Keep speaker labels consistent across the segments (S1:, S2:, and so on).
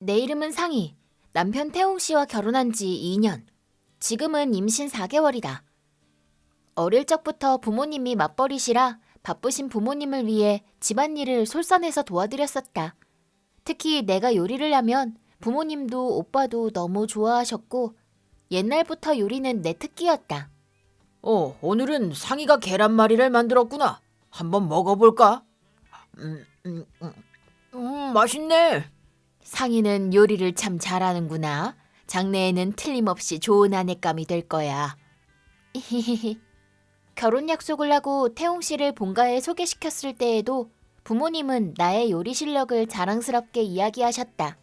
S1: 내 이름은 상희. 남편 태웅 씨와 결혼한 지 2년. 지금은 임신 4개월이다. 어릴 적부터 부모님이 맞벌이시라 바쁘신 부모님을 위해 집안일을 솔선해서 도와드렸었다. 특히 내가 요리를 하면 부모님도 오빠도 너무 좋아하셨고 옛날부터 요리는 내 특기였다.
S2: 오늘은 상이가 계란말이를 만들었구나. 한번 먹어볼까? 맛있네.
S1: 상희는 요리를 참 잘하는구나. 장래에는 틀림없이 좋은 아내감이 될 거야. 결혼 약속을 하고 태웅 씨를 본가에 소개시켰을 때에도 부모님은 나의 요리 실력을 자랑스럽게 이야기하셨다.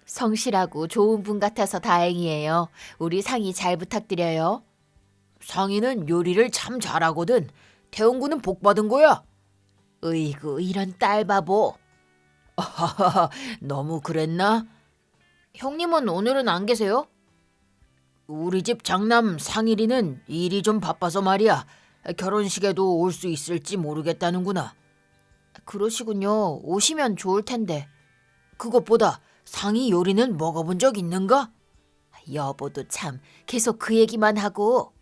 S1: 성실하고 좋은 분 같아서 다행이에요. 우리 상희 잘 부탁드려요.
S2: 상이는 요리를 참 잘하거든. 태웅군은 복 받은 거야.
S1: 으이구, 이런 딸 바보.
S2: 너무 그랬나?
S1: 형님은 오늘은 안 계세요?
S2: 우리 집 장남 상일이는 일이 좀 바빠서 말이야. 결혼식에도 올 수 있을지 모르겠다는구나.
S1: 그러시군요. 오시면 좋을 텐데.
S2: 그것보다 상이 요리는 먹어본 적 있는가?
S1: 여보도 참 계속 그 얘기만 하고.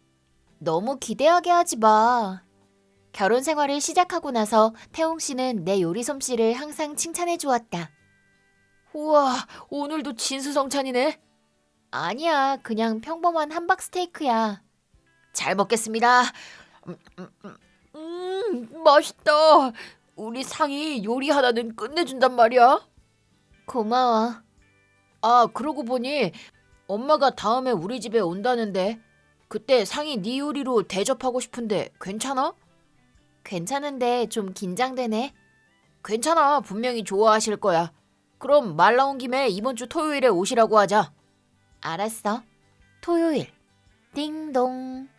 S1: 너무 기대하게 하지 마. 결혼 생활을 시작하고 나서 태웅 씨는 내 요리 솜씨를 항상 칭찬해 주었다.
S2: 우와, 오늘도 진수성찬이네.
S1: 아니야, 그냥 평범한 함박 스테이크야.
S2: 잘 먹겠습니다. 맛있다. 우리 상이 요리 하나는 끝내준단 말이야.
S1: 고마워.
S2: 아, 그러고 보니 엄마가 다음에 우리 집에 온다는데 그때 상이 네 요리로 대접하고 싶은데 괜찮아?
S1: 괜찮은데 좀 긴장되네.
S2: 괜찮아. 분명히 좋아하실 거야. 그럼 말 나온 김에 이번 주 토요일에 오시라고 하자.
S1: 알았어. 토요일. 띵동.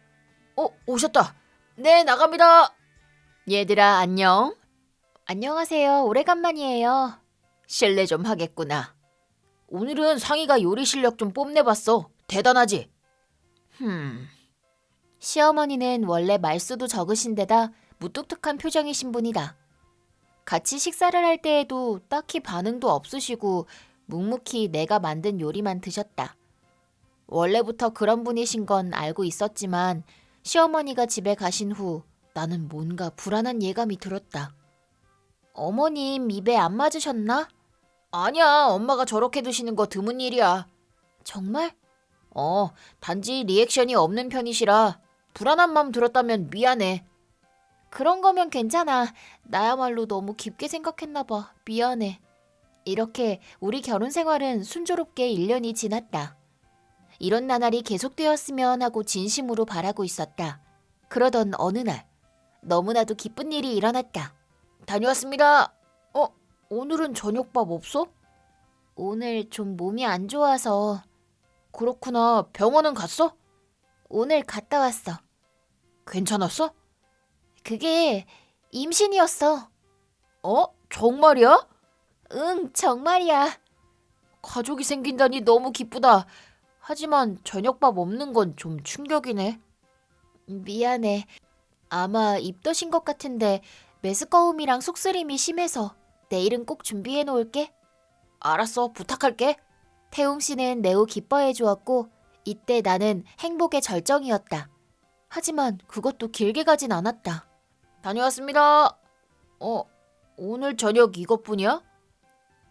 S2: 오셨다. 네, 나갑니다.
S1: 얘들아, 안녕. 안녕하세요. 오래간만이에요.
S2: 실례 좀 하겠구나. 오늘은 상이가 요리 실력 좀 뽐내봤어. 대단하지?
S1: 시어머니는 원래 말수도 적으신 데다 무뚝뚝한 표정이신 분이다. 같이 식사를 할 때에도 딱히 반응도 없으시고 묵묵히 내가 만든 요리만 드셨다. 원래부터 그런 분이신 건 알고 있었지만 시어머니가 집에 가신 후 나는 뭔가 불안한 예감이 들었다. 어머님 입에 안 맞으셨나?
S2: 아니야, 엄마가 저렇게 드시는 거 드문 일이야.
S1: 정말?
S2: 단지 리액션이 없는 편이시라 불안한 마음 들었다면 미안해.
S1: 그런 거면 괜찮아. 나야말로 너무 깊게 생각했나 봐. 미안해. 이렇게 우리 결혼 생활은 순조롭게 1년이 지났다. 이런 나날이 계속되었으면 하고 진심으로 바라고 있었다. 그러던 어느 날 너무나도 기쁜 일이 일어났다.
S2: 다녀왔습니다.
S1: 오늘은 저녁밥 없어? 오늘 좀 몸이 안 좋아서.
S2: 그렇구나. 병원은 갔어?
S1: 오늘 갔다 왔어.
S2: 괜찮았어?
S1: 그게 임신이었어.
S2: 정말이야?
S1: 응, 정말이야.
S2: 가족이 생긴다니 너무 기쁘다. 하지만 저녁밥 없는 건 좀 충격이네.
S1: 미안해. 아마 입덧인 것 같은데 메스꺼움이랑 속쓰림이 심해서 내일은 꼭 준비해 놓을게.
S2: 알았어, 부탁할게.
S1: 태웅 씨는 매우 기뻐해 주었고 이때 나는 행복의 절정이었다. 하지만 그것도 길게 가진 않았다.
S2: 다녀왔습니다. 오늘 저녁 이것뿐이야?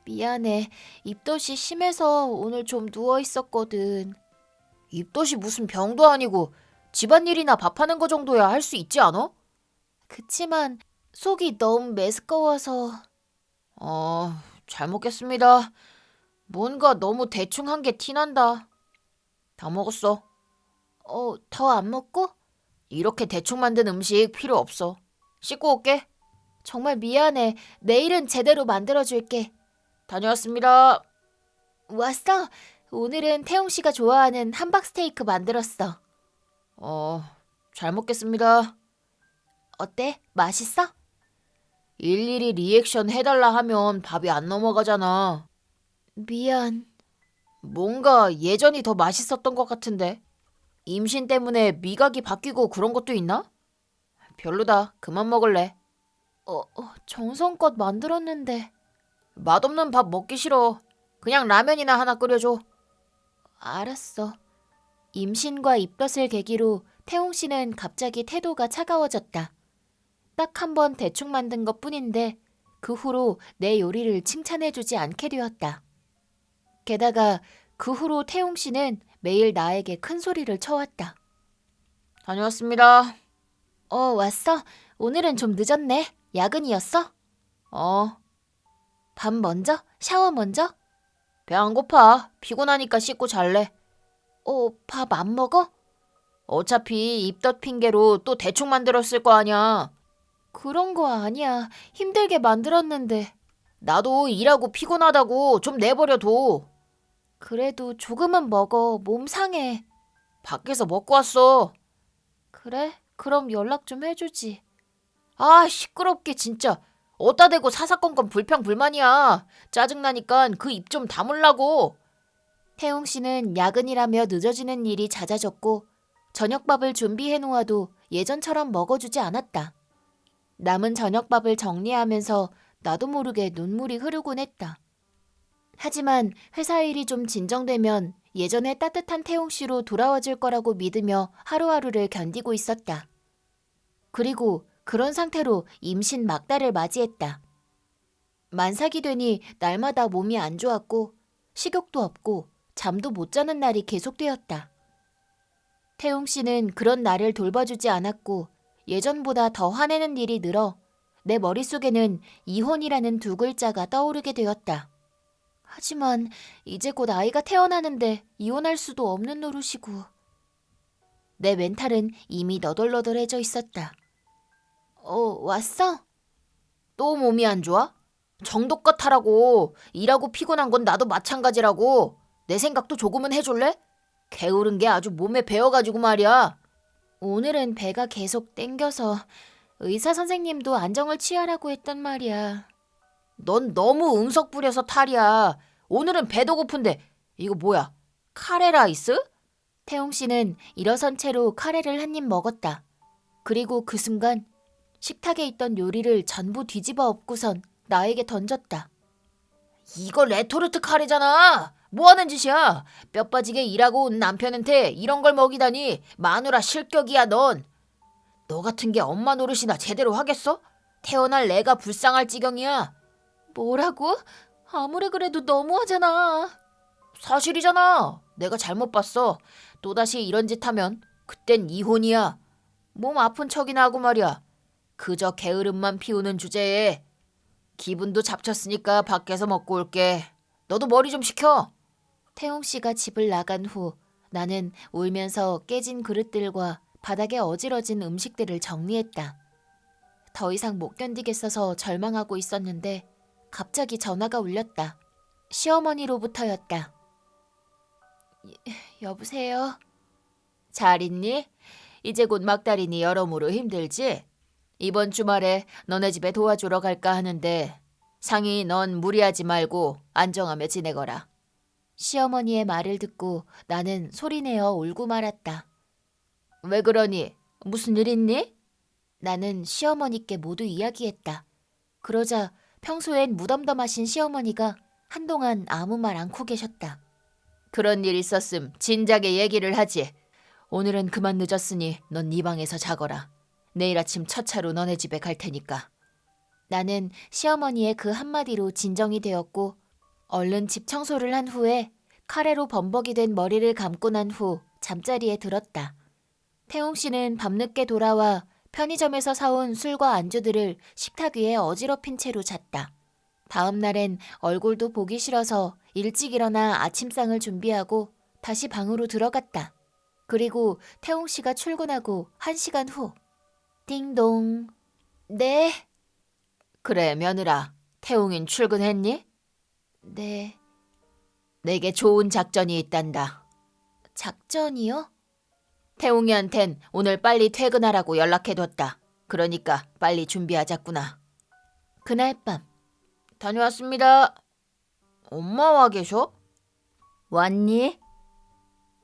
S1: 미안해. 입덧이 심해서 오늘 좀 누워 있었거든.
S2: 입덧이 무슨 병도 아니고 집안일이나 밥하는 거 정도야 할 수 있지 않아?
S1: 그치만 속이 너무 메스꺼워서.
S2: 잘 먹겠습니다. 뭔가 너무 대충 한 게 티난다. 다 먹었어.
S1: 더 안 먹고?
S2: 이렇게 대충 만든 음식 필요 없어. 씻고 올게.
S1: 정말 미안해. 내일은 제대로 만들어줄게.
S2: 다녀왔습니다.
S1: 왔어? 오늘은 태웅 씨가 좋아하는 함박 스테이크 만들었어.
S2: 잘 먹겠습니다.
S1: 어때? 맛있어?
S2: 일일이 리액션 해달라 하면 밥이 안 넘어가잖아.
S1: 미안.
S2: 뭔가 예전이 더 맛있었던 것 같은데. 임신 때문에 미각이 바뀌고 그런 것도 있나? 별로다. 그만 먹을래.
S1: 정성껏 만들었는데.
S2: 맛없는 밥 먹기 싫어. 그냥 라면이나 하나 끓여줘.
S1: 알았어. 임신과 입덧을 계기로 태웅 씨는 갑자기 태도가 차가워졌다. 딱 한 번 대충 만든 것뿐인데 그 후로 내 요리를 칭찬해주지 않게 되었다. 게다가 그 후로 태웅 씨는 매일 나에게 큰 소리를 쳐왔다.
S2: 다녀왔습니다.
S1: 왔어? 오늘은 좀 늦었네. 야근이었어?
S2: 어,
S1: 밥 먼저? 샤워 먼저?
S2: 배 안 고파. 피곤하니까 씻고 잘래.
S1: 밥 안 먹어?
S2: 어차피 입덧 핑계로 또 대충 만들었을 거 아냐.
S1: 그런 거 아니야. 힘들게 만들었는데.
S2: 나도 일하고 피곤하다고 좀 내버려둬.
S1: 그래도 조금은 먹어. 몸 상해.
S2: 밖에서 먹고 왔어.
S1: 그래? 그럼 연락 좀 해주지.
S2: 아, 시끄럽게 진짜. 어디다 대고 사사건건 불평불만이야. 짜증나니까 그 입 좀 다물라고.
S1: 태웅 씨는 야근이라며 늦어지는 일이 잦아졌고 저녁밥을 준비해 놓아도 예전처럼 먹어주지 않았다. 남은 저녁밥을 정리하면서 나도 모르게 눈물이 흐르곤 했다. 하지만 회사 일이 좀 진정되면 예전의 따뜻한 태웅 씨로 돌아와줄 거라고 믿으며 하루하루를 견디고 있었다. 그리고 그런 상태로 임신 막달을 맞이했다. 만삭이 되니 날마다 몸이 안 좋았고 식욕도 없고 잠도 못 자는 날이 계속되었다. 태웅 씨는 그런 나를 돌봐주지 않았고 예전보다 더 화내는 일이 늘어 내 머릿속에는 이혼이라는 두 글자가 떠오르게 되었다. 하지만 이제 곧 아이가 태어나는데 이혼할 수도 없는 노릇이고. 내 멘탈은 이미 너덜너덜해져 있었다. 왔어?
S2: 또 몸이 안 좋아? 정도껏 하라고. 일하고 피곤한 건 나도 마찬가지라고. 내 생각도 조금은 해줄래? 게으른 게 아주 몸에 배어가지고 말이야.
S1: 오늘은 배가 계속 땡겨서 의사 선생님도 안정을 취하라고 했단 말이야.
S2: 넌 너무 응석 부려서 탈이야. 오늘은 배도 고픈데 이거 뭐야? 카레 라이스?
S1: 태웅 씨는 일어선 채로 카레를 한 입 먹었다. 그리고 그 순간 식탁에 있던 요리를 전부 뒤집어 엎고선 나에게 던졌다.
S2: 이거 레토르트 카레잖아. 뭐 하는 짓이야? 뼈 빠지게 일하고 온 남편한테 이런 걸 먹이다니. 마누라 실격이야 넌. 너 같은 게 엄마 노릇이나 제대로 하겠어? 태어날 내가 불쌍할 지경이야.
S1: 뭐라고? 아무리 그래도 너무하잖아.
S2: 사실이잖아. 내가 잘못 봤어. 또다시 이런 짓 하면 그땐 이혼이야. 몸 아픈 척이나 하고 말이야. 그저 게으름만 피우는 주제에. 기분도 잡쳤으니까 밖에서 먹고 올게. 너도 머리 좀 식혀.
S1: 태웅 씨가 집을 나간 후 나는 울면서 깨진 그릇들과 바닥에 어지러진 음식들을 정리했다. 더 이상 못 견디겠어서 절망하고 있었는데 갑자기 전화가 울렸다. 시어머니로부터였다. 여보세요?
S2: 잘 있니? 이제 곧 막달이니 여러모로 힘들지? 이번 주말에 너네 집에 도와주러 갈까 하는데 상이 넌 무리하지 말고 안정하며 지내거라.
S1: 시어머니의 말을 듣고 나는 소리내어 울고 말았다.
S2: 왜 그러니? 무슨 일 있니?
S1: 나는 시어머니께 모두 이야기했다. 그러자 평소엔 무덤덤하신 시어머니가 한동안 아무 말 않고 계셨다.
S2: 그런 일 있었음 진작에 얘기를 하지. 오늘은 그만 늦었으니 넌 네 방에서 자거라. 내일 아침 첫 차로 너네 집에 갈 테니까.
S1: 나는 시어머니의 그 한마디로 진정이 되었고 얼른 집 청소를 한 후에 카레로 범벅이 된 머리를 감고 난 후 잠자리에 들었다. 태웅 씨는 밤늦게 돌아와 편의점에서 사온 술과 안주들을 식탁 위에 어지럽힌 채로 잤다. 다음 날엔 얼굴도 보기 싫어서 일찍 일어나 아침상을 준비하고 다시 방으로 들어갔다. 그리고 태웅 씨가 출근하고 1시간 후. 띵동. 네.
S2: 그래 며느라, 태웅인 출근했니?
S1: 네.
S2: 내게 좋은 작전이 있단다.
S1: 작전이요?
S2: 태웅이한텐 오늘 빨리 퇴근하라고 연락해뒀다. 그러니까 빨리 준비하자꾸나.
S1: 그날 밤.
S2: 다녀왔습니다. 엄마 와 계셔?
S1: 왔니?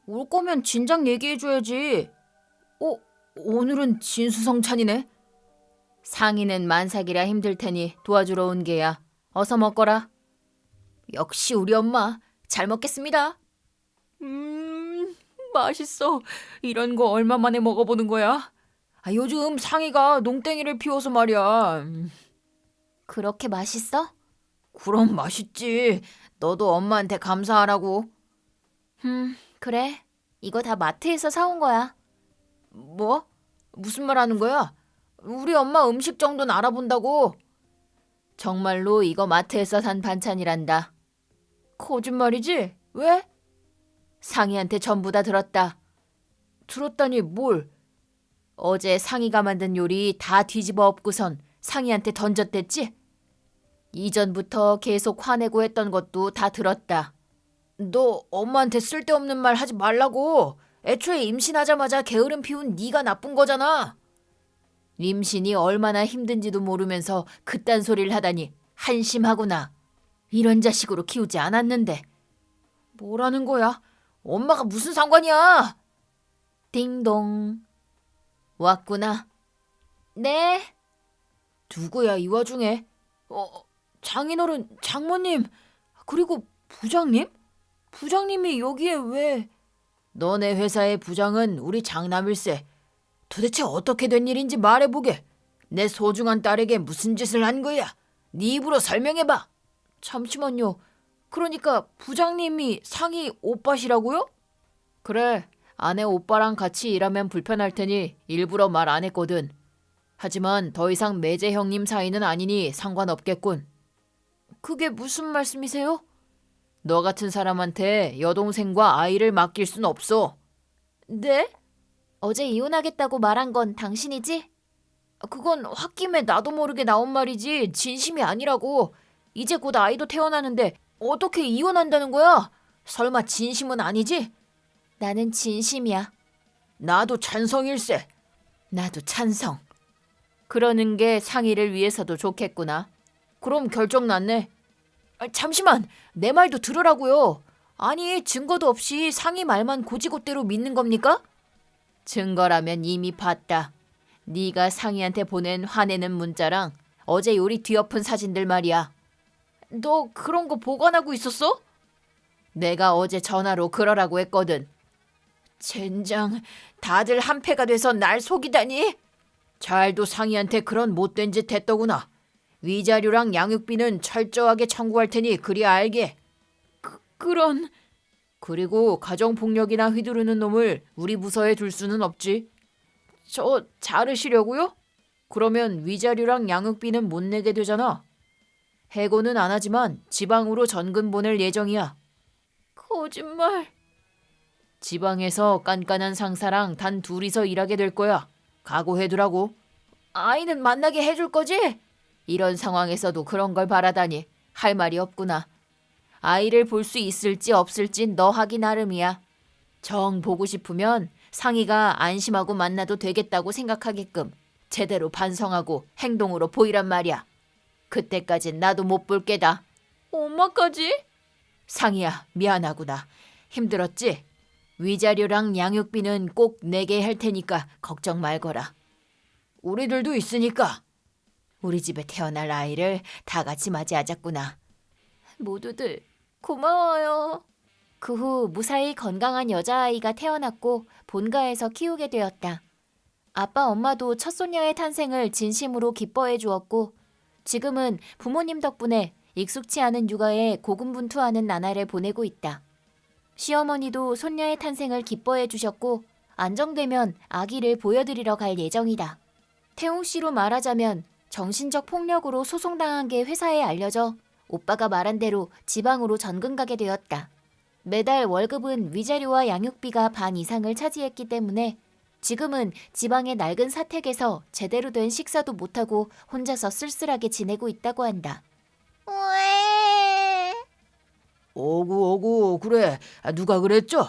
S2: 올 거면 진작 얘기해줘야지. 오늘은 진수성찬이네. 상이는 만삭이라 힘들 테니 도와주러 온 게야. 어서 먹거라. 역시 우리 엄마. 잘 먹겠습니다. 맛있어. 이런 거 얼마 만에 먹어보는 거야? 요즘 상이가 농땡이를 피워서 말이야.
S1: 그렇게 맛있어?
S2: 그럼 맛있지. 너도 엄마한테 감사하라고.
S1: 그래. 이거 다 마트에서 사온 거야.
S2: 뭐? 무슨 말 하는 거야? 우리 엄마 음식 정도는 알아본다고.
S1: 정말로 이거 마트에서 산 반찬이란다.
S2: 거짓말이지? 왜?
S1: 상이한테 전부 다 들었다.
S2: 들었다니 뭘?
S1: 어제 상이가 만든 요리 다 뒤집어 엎고선 상이한테 던졌댔지? 이전부터 계속 화내고 했던 것도 다 들었다.
S2: 너 엄마한테 쓸데없는 말 하지 말라고. 애초에 임신하자마자 게으름 피운 네가 나쁜 거잖아.
S1: 임신이 얼마나 힘든지도 모르면서 그딴 소리를 하다니 한심하구나. 이런 자식으로 키우지 않았는데.
S2: 뭐라는 거야? 엄마가 무슨 상관이야?
S1: 띵동. 왔구나. 네.
S2: 누구야 이 와중에? 장인어른, 장모님, 그리고 부장님? 부장님이 여기에 왜? 너네 회사의 부장은 우리 장남일세. 도대체 어떻게 된 일인지 말해보게. 내 소중한 딸에게 무슨 짓을 한 거야? 네 입으로 설명해봐. 잠시만요. 그러니까 부장님이 상이 오빠시라고요?
S1: 그래. 아내 오빠랑 같이 일하면 불편할 테니 일부러 말 안 했거든. 하지만 더 이상 매제 형님 사이는 아니니 상관없겠군.
S2: 그게 무슨 말씀이세요?
S1: 너 같은 사람한테 여동생과 아이를 맡길 순 없어.
S2: 네?
S1: 어제 이혼하겠다고 말한 건 당신이지?
S2: 그건 홧김에 나도 모르게 나온 말이지 진심이 아니라고. 이제 곧 아이도 태어나는데 어떻게 이혼한다는 거야? 설마 진심은 아니지?
S1: 나는 진심이야.
S2: 나도 찬성일세.
S1: 나도 찬성. 그러는 게 상의를 위해서도 좋겠구나.
S2: 그럼 결정 났네. 잠시만, 내 말도 들으라고요. 아니, 증거도 없이 상의 말만 고지고대로 믿는 겁니까?
S1: 증거라면 이미 봤다. 네가 상의한테 보낸 화내는 문자랑 어제 요리 뒤엎은 사진들 말이야.
S2: 너 그런 거 보관하고 있었어?
S1: 내가 어제 전화로 그러라고 했거든.
S2: 젠장, 다들 한패가 돼서 날 속이다니. 잘도 상의한테 그런 못된 짓 했더구나. 위자료랑 양육비는 철저하게 청구할 테니 그리 알게. 그런... 그리고 가정폭력이나 휘두르는 놈을 우리 부서에 둘 수는 없지. 저 자르시려고요? 그러면 위자료랑 양육비는 못 내게 되잖아. 해고는 안 하지만 지방으로 전근 보낼 예정이야. 거짓말.
S1: 지방에서 깐깐한 상사랑 단 둘이서 일하게 될 거야. 각오해두라고.
S2: 아이는 만나게 해줄 거지?
S1: 이런 상황에서도 그런 걸 바라다니 할 말이 없구나. 아이를 볼 수 있을지 없을진 너 하기 나름이야. 정 보고 싶으면 상의가 안심하고 만나도 되겠다고 생각하게끔 제대로 반성하고 행동으로 보이란 말이야. 그때까진 나도 못 볼 게다.
S2: 엄마까지?
S1: 상의야, 미안하구나. 힘들었지? 위자료랑 양육비는 꼭 내게 할 테니까 걱정 말거라.
S2: 우리들도 있으니까.
S1: 우리 집에 태어날 아이를 다 같이 맞이하자꾸나.
S2: 모두들 고마워요.
S1: 그 후 무사히 건강한 여자아이가 태어났고 본가에서 키우게 되었다. 아빠 엄마도 첫 손녀의 탄생을 진심으로 기뻐해 주었고 지금은 부모님 덕분에 익숙치 않은 육아에 고군분투하는 나날을 보내고 있다. 시어머니도 손녀의 탄생을 기뻐해 주셨고 안정되면 아기를 보여드리러 갈 예정이다. 태웅 씨로 말하자면 정신적 폭력으로 소송당한 게 회사에 알려져 오빠가 말한 대로 지방으로 전근 가게 되었다. 매달 월급은 위자료와 양육비가 반 이상을 차지했기 때문에 지금은 지방의 낡은 사택에서 제대로 된 식사도 못하고 혼자서 쓸쓸하게 지내고 있다고 한다.
S2: 오구 그래. 누가 그랬죠?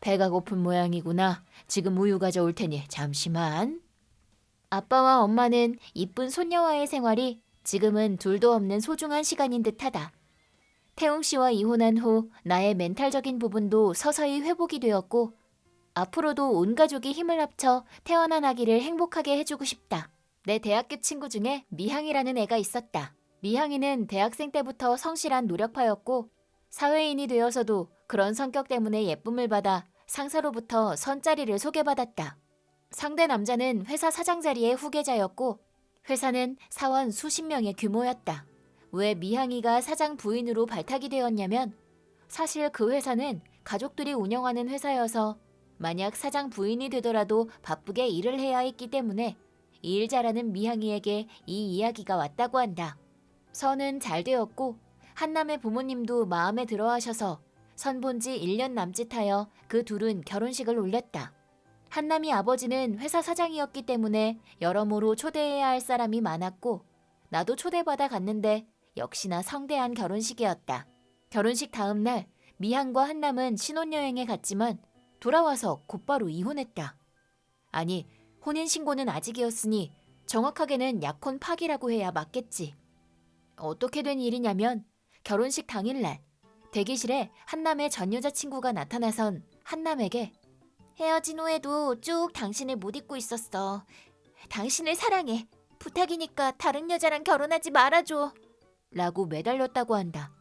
S1: 배가 고픈 모양이구나. 지금 우유 가져올 테니 잠시만. 아빠와 엄마는 이쁜 손녀와의 생활이 지금은 둘도 없는 소중한 시간인 듯하다. 태웅 씨와 이혼한 후 나의 멘탈적인 부분도 서서히 회복이 되었고 앞으로도 온 가족이 힘을 합쳐 태어난 아기를 행복하게 해주고 싶다. 내 대학교 친구 중에 미향이라는 애가 있었다. 미향이는 대학생 때부터 성실한 노력파였고 사회인이 되어서도 그런 성격 때문에 예쁨을 받아 상사로부터 선자리를 소개받았다. 상대 남자는 회사 사장 자리의 후계자였고 회사는 사원 수십 명의 규모였다. 왜 미향이가 사장 부인으로 발탁이 되었냐면 사실 그 회사는 가족들이 운영하는 회사여서 만약 사장 부인이 되더라도 바쁘게 일을 해야 했기 때문에 일 잘하는 미향이에게 이 이야기가 왔다고 한다. 선은 잘 되었고 한남의 부모님도 마음에 들어하셔서 선본 지 1년 남짓하여 그 둘은 결혼식을 올렸다. 한남이 아버지는 회사 사장이었기 때문에 여러모로 초대해야 할 사람이 많았고 나도 초대받아 갔는데 역시나 성대한 결혼식이었다. 결혼식 다음 날 미향과 한남은 신혼여행에 갔지만 돌아와서 곧바로 이혼했다. 아니, 혼인신고는 아직이었으니 정확하게는 약혼 파기라고 해야 맞겠지. 어떻게 된 일이냐면 결혼식 당일날 대기실에 한남의 전 여자친구가 나타나선 한남에게 헤어진 후에도 쭉 당신을 못 잊고 있었어. 당신을 사랑해. 부탁이니까 다른 여자랑 결혼하지 말아줘. 라고 매달렸다고 한다.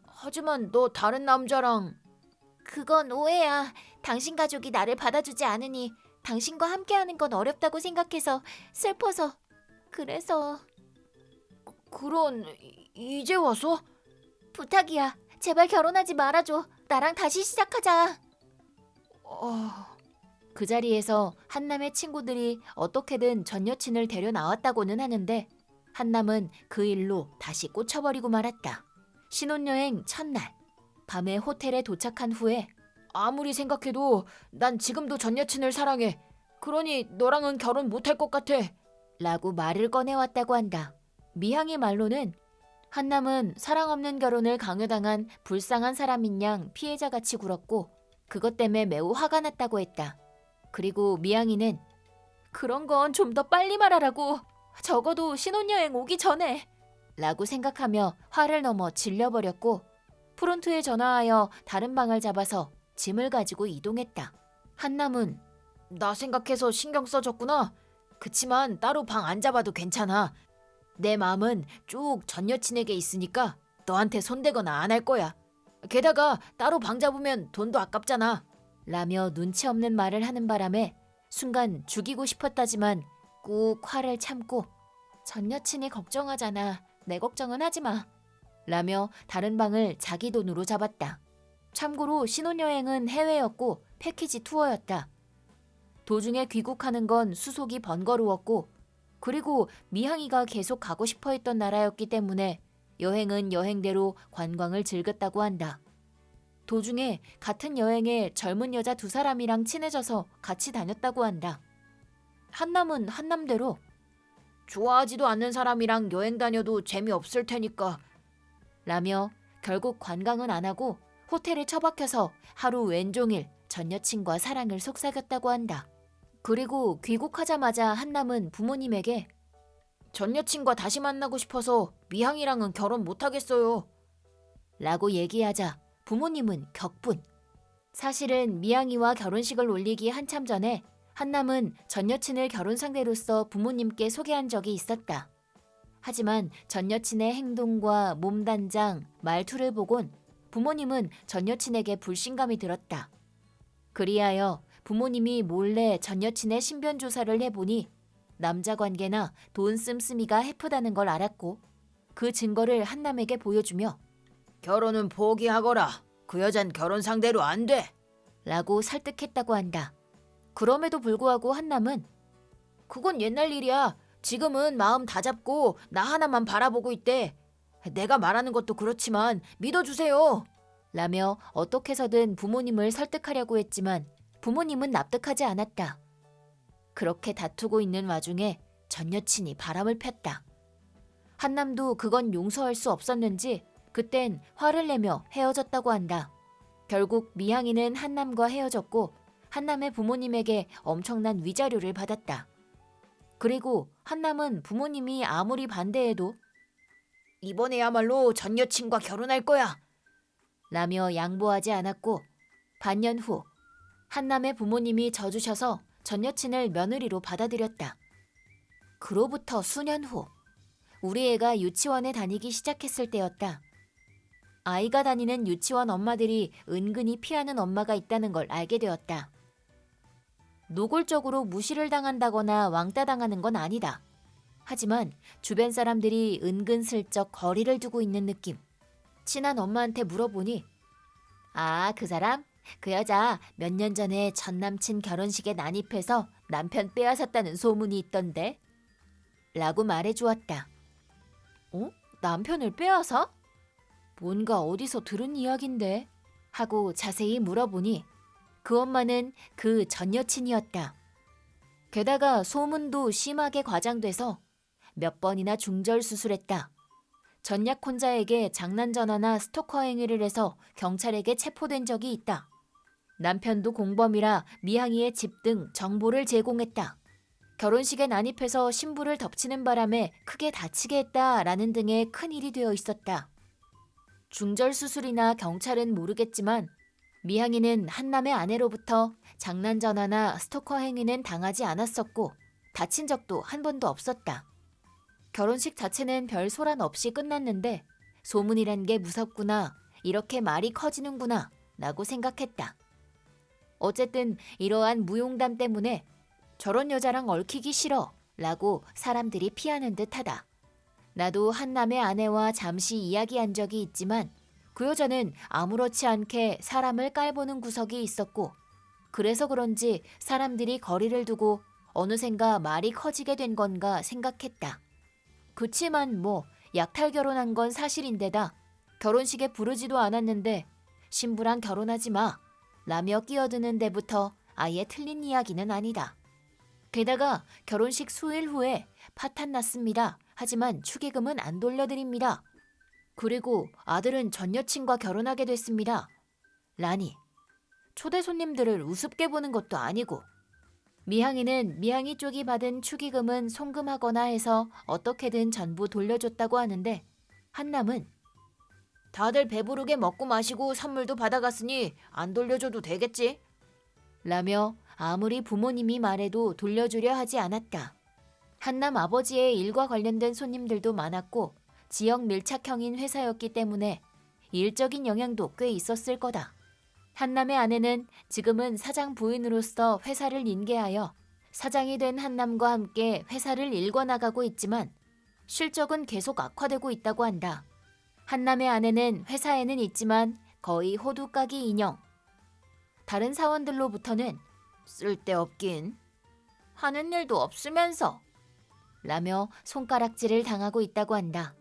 S2: 하지만 너 다른 남자랑...
S1: 그건 오해야. 당신 가족이 나를 받아주지 않으니 당신과 함께하는 건 어렵다고 생각해서 슬퍼서. 그래서...
S2: 그런... 이제 와서?
S1: 부탁이야. 제발 결혼하지 말아줘. 나랑 다시 시작하자. 그 자리에서 한남의 친구들이 어떻게든 전 여친을 데려 나왔다고는 하는데 한남은 그 일로 다시 꽂혀버리고 말았다. 신혼여행 첫날 밤에 호텔에 도착한 후에
S2: 아무리 생각해도 난 지금도 전 여친을 사랑해. 그러니 너랑은 결혼 못할 것 같아.
S1: 라고 말을 꺼내왔다고 한다. 미향의 말로는 한남은 사랑 없는 결혼을 강요당한 불쌍한 사람인 양 피해자같이 굴었고 그것 때문에 매우 화가 났다고 했다. 그리고 미향이는 그런 건 좀 더 빨리 말하라고. 적어도 신혼여행 오기 전에. 라고 생각하며 화를 넘어 질려버렸고 프론트에 전화하여 다른 방을 잡아서 짐을 가지고 이동했다. 한남은
S2: 나 생각해서 신경 써줬구나. 그치만 따로 방 안 잡아도 괜찮아. 내 마음은 쭉 전 여친에게 있으니까 너한테 손대거나 안 할 거야. 게다가 따로 방 잡으면 돈도 아깝잖아.
S1: 라며 눈치 없는 말을 하는 바람에 순간 죽이고 싶었다지만 꾹 화를 참고 전 여친이 걱정하잖아. 내 걱정은 하지 마. 라며 다른 방을 자기 돈으로 잡았다. 참고로 신혼여행은 해외였고 패키지 투어였다. 도중에 귀국하는 건 수속이 번거로웠고 그리고 미향이가 계속 가고 싶어 했던 나라였기 때문에 여행은 여행대로 관광을 즐겼다고 한다. 도중에 같은 여행에 젊은 여자 2사람이랑 친해져서 같이 다녔다고 한다. 한남은 한남대로
S2: 좋아하지도 않는 사람이랑 여행 다녀도 재미없을 테니까.
S1: 라며 결국 관광은 안 하고 호텔에 처박혀서 하루 왼종일 전 여친과 사랑을 속삭였다고 한다. 그리고 귀국하자마자 한남은 부모님에게
S2: 전 여친과 다시 만나고 싶어서 미향이랑은 결혼 못하겠어요.
S1: 라고 얘기하자 부모님은 격분. 사실은 미향이와 결혼식을 올리기 한참 전에 한남은 전 여친을 결혼 상대로서 부모님께 소개한 적이 있었다. 하지만 전 여친의 행동과 몸단장, 말투를 보곤 부모님은 전 여친에게 불신감이 들었다. 그리하여 부모님이 몰래 전 여친의 신변 조사를 해보니 남자 관계나 돈 씀씀이가 해프다는 걸 알았고 그 증거를 한남에게 보여주며
S2: 결혼은 포기하거라. 그 여잔 결혼 상대로 안 돼.
S1: 라고 설득했다고 한다. 그럼에도 불구하고 한남은
S2: 그건 옛날 일이야. 지금은 마음 다 잡고 나 하나만 바라보고 있대. 내가 말하는 것도 그렇지만 믿어주세요.
S1: 라며 어떻게 해서든 부모님을 설득하려고 했지만 부모님은 납득하지 않았다. 그렇게 다투고 있는 와중에 전 여친이 바람을 폈다. 한남도 그건 용서할 수 없었는지 그땐 화를 내며 헤어졌다고 한다. 결국 미향이는 한남과 헤어졌고 한남의 부모님에게 엄청난 위자료를 받았다. 그리고 한남은 부모님이 아무리 반대해도
S2: 이번에야말로 전 여친과 결혼할 거야.
S1: 라며 양보하지 않았고 반년 후 한남의 부모님이 져주셔서 전 여친을 며느리로 받아들였다. 그로부터 수년 후 우리 애가 유치원에 다니기 시작했을 때였다. 아이가 다니는 유치원 엄마들이 은근히 피하는 엄마가 있다는 걸 알게 되었다. 노골적으로 무시를 당한다거나 왕따 당하는 건 아니다. 하지만 주변 사람들이 은근슬쩍 거리를 두고 있는 느낌. 친한 엄마한테 물어보니 아, 그 사람? 그 여자 몇 년 전에 전 남친 결혼식에 난입해서 남편 빼앗았다는 소문이 있던데? 라고 말해주었다. 어? 남편을 빼앗아? 뭔가 어디서 들은 이야긴데? 하고 자세히 물어보니 그 엄마는 그 전 여친이었다. 게다가 소문도 심하게 과장돼서 몇 번이나 중절 수술했다. 전약혼자에게 장난 전화나 스토커 행위를 해서 경찰에게 체포된 적이 있다. 남편도 공범이라 미향이의 집 등 정보를 제공했다. 결혼식에 난입해서 신부를 덮치는 바람에 크게 다치게 했다라는 등의 큰일이 되어 있었다. 중절 수술이나 경찰은 모르겠지만 미향이는 한남의 아내로부터 장난 전화나 스토커 행위는 당하지 않았었고 다친 적도 한 번도 없었다. 결혼식 자체는 별 소란 없이 끝났는데 소문이란 게 무섭구나, 이렇게 말이 커지는구나 라고 생각했다. 어쨌든 이러한 무용담 때문에 저런 여자랑 얽히기 싫어 라고 사람들이 피하는 듯하다. 나도 한남의 아내와 잠시 이야기한 적이 있지만 그 여자는 아무렇지 않게 사람을 깔보는 구석이 있었고 그래서 그런지 사람들이 거리를 두고 어느샌가 말이 커지게 된 건가 생각했다. 그치만 뭐 약탈 결혼한 건 사실인데다 결혼식에 부르지도 않았는데 신부랑 결혼하지 마 라며 끼어드는 데부터 아예 틀린 이야기는 아니다. 게다가 결혼식 수일 후에 파탄 났습니다. 하지만 축의금은 안 돌려드립니다. 그리고 아들은 전 여친과 결혼하게 됐습니다. 라니, 초대 손님들을 우습게 보는 것도 아니고 미향이는 미향이 쪽이 받은 축의금은 송금하거나 해서 어떻게든 전부 돌려줬다고 하는데 한남은 다들 배부르게 먹고 마시고 선물도 받아갔으니 안 돌려줘도 되겠지? 라며 아무리 부모님이 말해도 돌려주려 하지 않았다. 한남 아버지의 일과 관련된 손님들도 많았고 지역 밀착형인 회사였기 때문에 일적인 영향도 꽤 있었을 거다. 한남의 아내는 지금은 사장 부인으로서 회사를 인계하여 사장이 된 한남과 함께 회사를 일궈나가고 있지만 실적은 계속 악화되고 있다고 한다. 한남의 아내는 회사에는 있지만 거의 호두까기 인형. 다른 사원들로부터는 쓸데없긴 하는 일도 없으면서 라며 손가락질을 당하고 있다고 한다.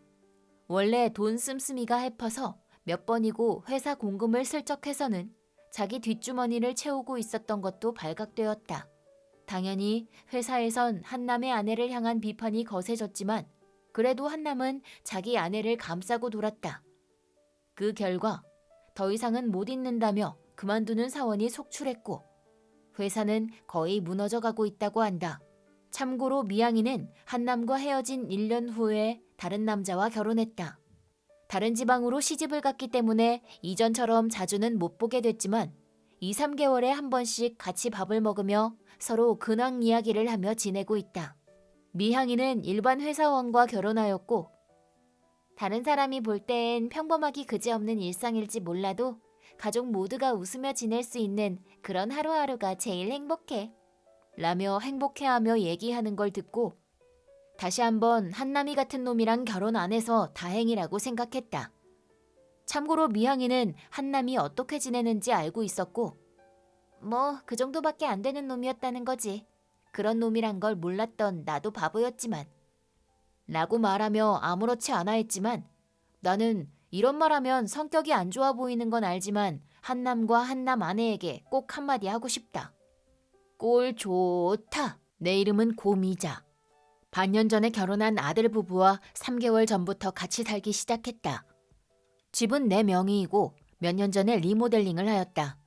S1: 원래 돈 씀씀이가 해퍼서 몇 번이고 회사 공금을 슬쩍 해서는 자기 뒷주머니를 채우고 있었던 것도 발각되었다. 당연히 회사에선 한남의 아내를 향한 비판이 거세졌지만 그래도 한남은 자기 아내를 감싸고 돌았다. 그 결과 더 이상은 못 잇는다며 그만두는 사원이 속출했고 회사는 거의 무너져가고 있다고 한다. 참고로 미양이는 한남과 헤어진 1년 후에 다른 남자와 결혼했다. 다른 지방으로 시집을 갔기 때문에 이전처럼 자주는 못 보게 됐지만 2, 3개월에 한 번씩 같이 밥을 먹으며 서로 근황 이야기를 하며 지내고 있다. 미향이는 일반 회사원과 결혼하였고 다른 사람이 볼 땐 평범하기 그지없는 일상일지 몰라도 가족 모두가 웃으며 지낼 수 있는 그런 하루하루가 제일 행복해. 라며 행복해하며 얘기하는 걸 듣고 다시 한번 한남이 같은 놈이랑 결혼 안 해서 다행이라고 생각했다. 참고로 미향이는 한남이 어떻게 지내는지 알고 있었고 뭐 그 정도밖에 안 되는 놈이었다는 거지. 그런 놈이란 걸 몰랐던 나도 바보였지만 라고 말하며 아무렇지 않아 했지만 나는 이런 말하면 성격이 안 좋아 보이는 건 알지만 한남과 한남 아내에게 꼭 한마디 하고 싶다. 꼴 좋다. 내 이름은 고미자. 반년 전에 결혼한 아들 부부와 3개월 전부터 같이 살기 시작했다. 집은 내 명의이고 몇 년 전에 리모델링을 하였다.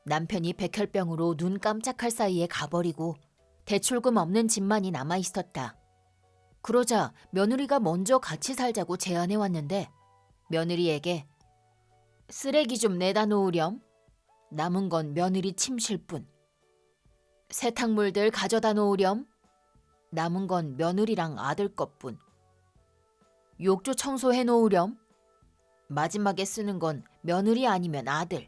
S1: 남편이 백혈병으로 눈 깜짝할 사이에 가버리고 대출금 없는 집만이 남아있었다. 그러자 며느리가 먼저 같이 살자고 제안해왔는데 며느리에게 쓰레기 좀 내다 놓으렴. 남은 건 며느리 침실뿐. 세탁물들 가져다 놓으렴. 남은 건 며느리랑 아들 것뿐.
S2: 욕조 청소해 놓으렴. 마지막에 쓰는 건 며느리 아니면 아들.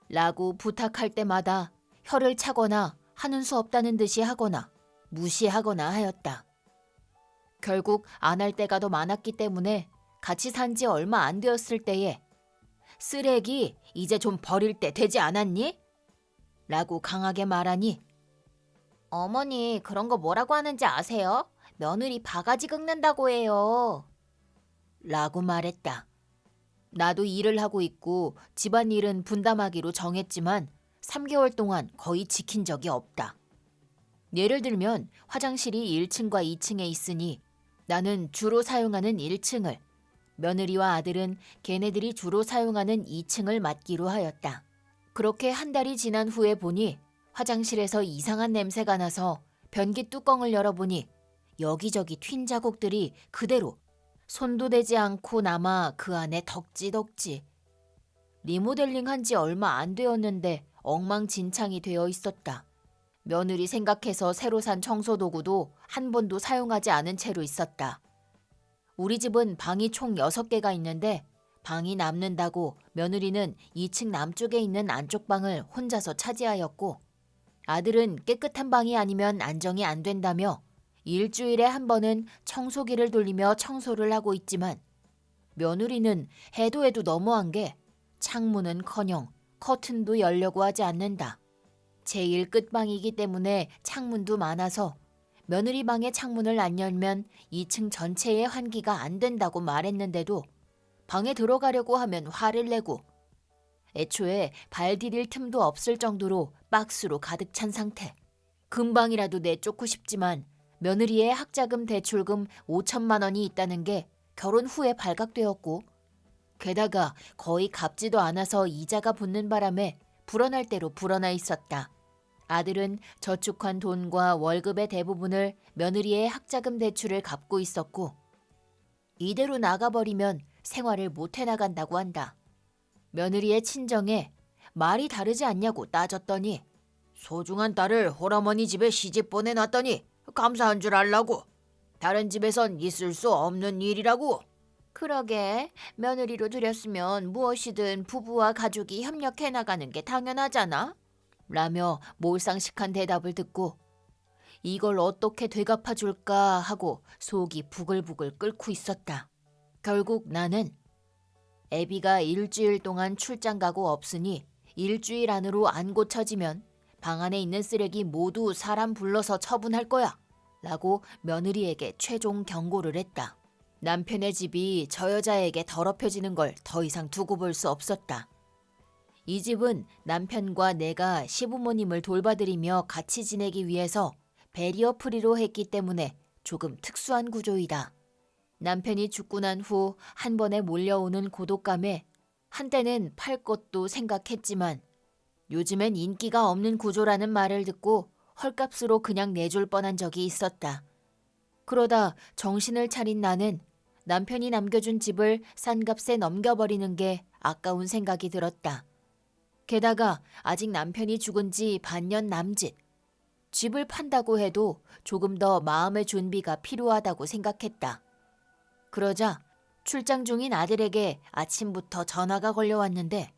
S2: 라고 부탁할 때마다 혀를 차거나 하는 수 없다는 듯이 하거나 무시하거나 하였다. 결국 안 할 때가 더 많았기 때문에 같이 산 지 얼마 안 되었을 때에 쓰레기 이제 좀 버릴 때 되지 않았니? 라고 강하게 말하니 어머니 그런 거 뭐라고 하는지 아세요? 며느리 바가지 긁는다고 해요. 라고 말했다. 나도 일을 하고 있고 집안일은 분담하기로 정했지만 3개월 동안 거의 지킨 적이 없다. 예를 들면 화장실이 1층과 2층에 있으니 나는 주로 사용하는 1층을, 며느리와 아들은 걔네들이 주로 사용하는 2층을 맡기로 하였다. 그렇게 한 달이 지난 후에 보니 화장실에서 이상한 냄새가 나서 변기 뚜껑을 열어보니 여기저기 튄 자국들이 그대로 손도 대지 않고 남아 그 안에 덕지덕지. 리모델링 한 지 얼마 안 되었는데 엉망진창이 되어 있었다. 며느리 생각해서 새로 산 청소도구도 한 번도 사용하지 않은 채로 있었다. 우리 집은 방이 총 6개가 있는데 방이 남는다고 며느리는 2층 남쪽에 있는 안쪽 방을 혼자서 차지하였고 아들은 깨끗한 방이 아니면 안정이 안 된다며 일주일에 한 번은 청소기를 돌리며 청소를 하고 있지만 며느리는 해도 해도 너무한 게 창문은커녕 커튼도 열려고 하지 않는다. 제일 끝방이기 때문에 창문도 많아서 며느리 방의 창문을 안 열면 2층 전체의 환기가 안 된다고 말했는데도 방에 들어가려고 하면 화를 내고 애초에 발 디딜 틈도 없을 정도로 박스로 가득 찬 상태. 금방이라도 내쫓고 싶지만 며느리의 학자금 대출금 5천만 원이 있다는 게 결혼 후에 발각되었고 게다가 거의 갚지도 않아서 이자가 붙는 바람에 불어날 대로 불어나 있었다. 아들은 저축한 돈과 월급의 대부분을 며느리의 학자금 대출을 갚고 있었고 이대로 나가버리면 생활을 못 해나간다고 한다. 며느리의 친정에 말이 다르지 않냐고 따졌더니 소중한 딸을 홀어머니 집에 시집 보내놨더니 감사한 줄 알라고. 다른 집에선 있을 수 없는 일이라고. 그러게 며느리로 들였으면 무엇이든 부부와 가족이 협력해 나가는 게 당연하잖아. 라며 몰상식한 대답을 듣고 이걸 어떻게 되갚아 줄까 하고 속이 부글부글 끓고 있었다. 결국 나는 애비가 일주일 동안 출장 가고 없으니 일주일 안으로 안 고쳐지면 방 안에 있는 쓰레기 모두 사람 불러서 처분할 거야 라고 며느리에게 최종 경고를 했다. 남편의 집이 저 여자에게 더럽혀지는 걸 더 이상 두고 볼 수 없었다. 이 집은 남편과 내가 시부모님을 돌봐드리며 같이 지내기 위해서 베리어 프리로 했기 때문에 조금 특수한 구조이다. 남편이 죽고 난 후 한 번에 몰려오는 고독감에 한때는 팔 것도 생각했지만 요즘엔 인기가 없는 구조라는 말을 듣고 헐값으로 그냥 내줄 뻔한 적이 있었다. 그러다 정신을 차린 나는 남편이 남겨준 집을 싼 값에 넘겨버리는 게 아까운 생각이 들었다. 게다가 아직 남편이 죽은 지 반년 남짓. 집을 판다고 해도 조금 더 마음의 준비가 필요하다고 생각했다. 그러자 출장 중인 아들에게 아침부터 전화가 걸려왔는데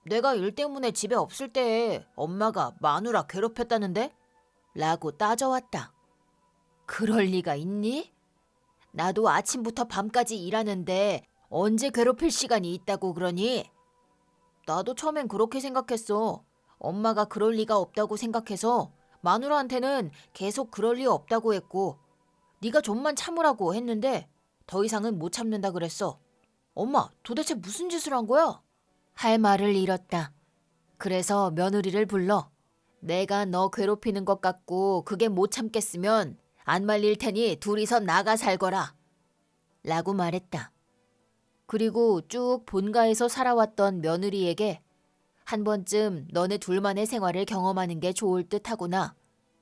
S2: 내가 일 때문에 집에 없을 때 엄마가 마누라 괴롭혔다는데? 라고 따져왔다. 그럴 리가 있니? 나도 아침부터 밤까지 일하는데 언제 괴롭힐 시간이 있다고 그러니? 나도 처음엔 그렇게 생각했어. 엄마가 그럴 리가 없다고 생각해서 마누라한테는 계속 그럴 리 없다고 했고 네가 좀만 참으라고 했는데 더 이상은 못 참는다 그랬어. 엄마 도대체 무슨 짓을 한 거야? 할 말을 잃었다. 그래서 며느리를 불러 내가 너 괴롭히는 것 같고 그게 못 참겠으면 안 말릴 테니 둘이서 나가 살거라 라고 말했다. 그리고 쭉 본가에서 살아왔던 며느리에게 한 번쯤 너네 둘만의 생활을 경험하는 게 좋을 듯 하구나.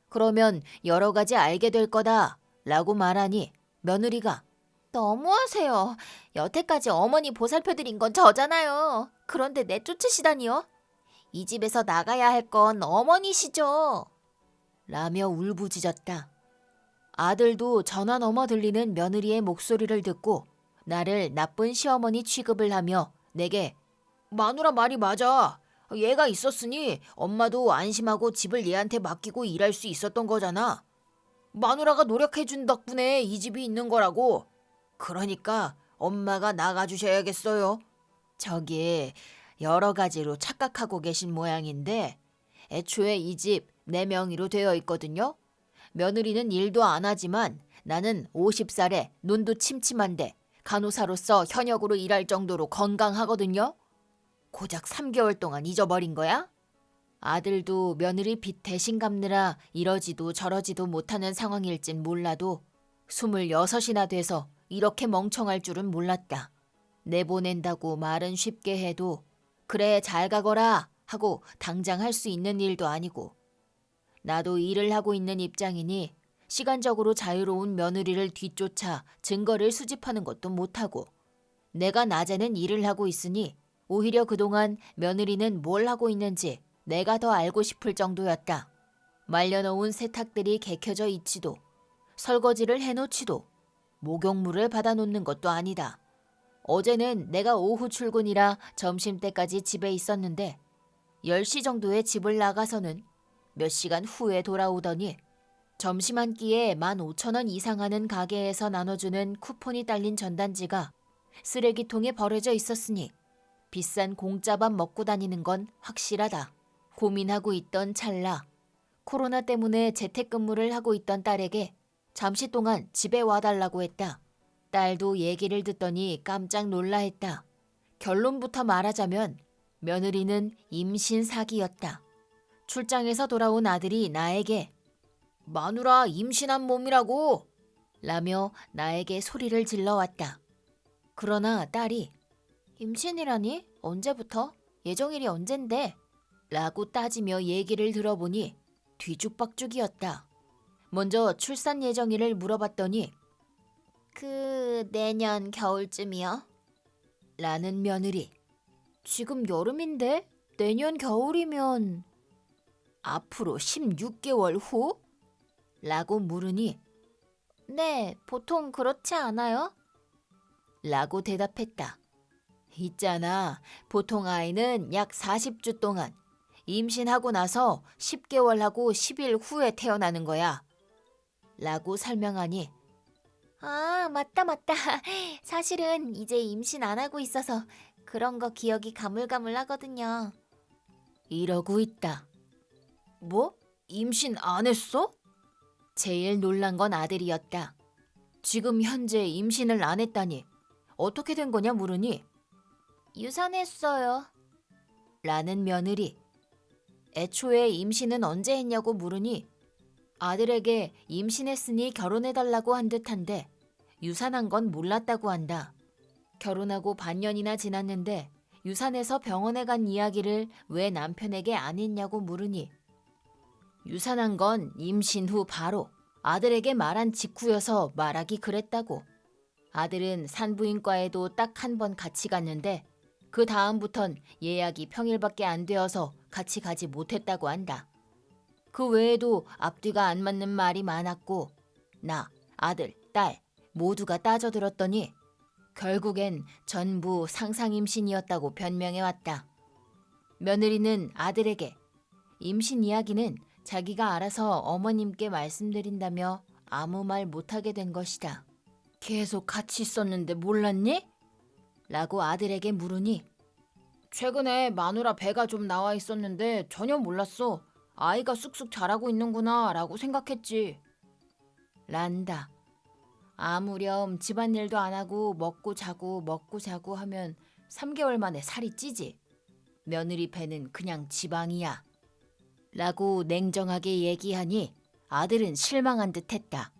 S2: 그러면 여러 가지 알게 될 거다 라고 말하니 며느리가 너무하세요. 여태까지 어머니 보살펴드린 건 저잖아요. 그런데 내쫓으시다니요? 이 집에서 나가야 할 건 어머니시죠. 라며 울부짖었다.
S1: 아들도 전화 넘어 들리는 며느리의 목소리를 듣고 나를 나쁜 시어머니 취급을 하며 내게
S2: 마누라 말이 맞아. 얘가 있었으니 엄마도 안심하고 집을 얘한테 맡기고 일할 수 있었던 거잖아. 마누라가 노력해준 덕분에 이 집이 있는 거라고. 그러니까 엄마가 나가주셔야겠어요.
S1: 저기 여러 가지로 착각하고 계신 모양인데 애초에 이 집 내 명의로 되어 있거든요. 며느리는 일도 안 하지만 나는 50살에 눈도 침침한데 간호사로서 현역으로 일할 정도로 건강하거든요. 고작 3개월 동안 잊어버린 거야? 아들도 며느리 빚 대신 갚느라 이러지도 저러지도 못하는 상황일진 몰라도 26이나 돼서 이렇게 멍청할 줄은 몰랐다. 내보낸다고 말은 쉽게 해도 그래 잘 가거라 하고 당장 할 수 있는 일도 아니고 나도 일을 하고 있는 입장이니 시간적으로 자유로운 며느리를 뒤쫓아 증거를 수집하는 것도 못하고 내가 낮에는 일을 하고 있으니 오히려 그동안 며느리는 뭘 하고 있는지 내가 더 알고 싶을 정도였다. 말려놓은 세탁들이 개켜져 있지도 설거지를 해놓지도 목욕물을 받아놓는 것도 아니다. 어제는 내가 오후 출근이라 점심때까지 집에 있었는데 10시 정도에 집을 나가서는 몇 시간 후에 돌아오더니 점심 한 끼에 15,000원 이상 하는 가게에서 나눠주는 쿠폰이 딸린 전단지가 쓰레기통에 버려져 있었으니 비싼 공짜밥 먹고 다니는 건 확실하다. 고민하고 있던 찰나 코로나 때문에 재택근무를 하고 있던 딸에게 잠시 동안 집에 와달라고 했다. 딸도 얘기를 듣더니 깜짝 놀라했다. 결론부터 말하자면 며느리는 임신 사기였다. 출장에서 돌아온 아들이 나에게
S2: 마누라 임신한 몸이라고.
S1: 라며 나에게 소리를 질러왔다. 그러나 딸이 임신이라니? 언제부터? 예정일이 언젠데? 라고 따지며 얘기를 들어보니 뒤죽박죽이었다. 먼저 출산 예정일을 물어봤더니 내년 겨울쯤이요? 라는 며느리. 지금 여름인데? 내년 겨울이면 앞으로 16개월 후? 라고 물으니 네, 보통 그렇지 않아요? 라고 대답했다. 있잖아, 보통 아이는 약 40주 동안 임신하고 나서 10개월하고 10일 후에 태어나는 거야. 라고 설명하니 아, 맞다. 사실은 이제 임신 안 하고 있어서 그런 거 기억이 가물가물하거든요. 이러고 있다.
S2: 뭐? 임신 안 했어?
S1: 제일 놀란 건 아들이었다. 지금 현재 임신을 안 했다니 어떻게 된 거냐 물으니 유산했어요. 라는 며느리. 애초에 임신은 언제 했냐고 물으니 아들에게 임신했으니 결혼해달라고 한 듯한데 유산한 건 몰랐다고 한다. 결혼하고 반년이나 지났는데 유산해서 병원에 간 이야기를 왜 남편에게 안 했냐고 물으니 유산한 건 임신 후 바로 아들에게 말한 직후여서 말하기 그랬다고. 아들은 산부인과에도 딱 한 번 같이 갔는데 그 다음부턴 예약이 평일밖에 안 되어서 같이 가지 못했다고 한다. 그 외에도 앞뒤가 안 맞는 말이 많았고 나, 아들, 딸 모두가 따져들었더니 결국엔 전부 상상임신이었다고 변명해왔다. 며느리는 아들에게 임신 이야기는 자기가 알아서 어머님께 말씀드린다며 아무 말 못하게 된 것이다. 계속 같이 있었는데 몰랐니? 라고 아들에게 물으니
S2: 최근에 마누라 배가 좀 나와 있었는데 전혀 몰랐어. 아이가 쑥쑥 자라고 있는구나 라고 생각했지.
S1: 란다. 아무렴 집안일도 안 하고 먹고 자고 하면 3개월 만에 살이 찌지. 며느리 배는 그냥 지방이야. 라고 냉정하게 얘기하니 아들은 실망한 듯 했다.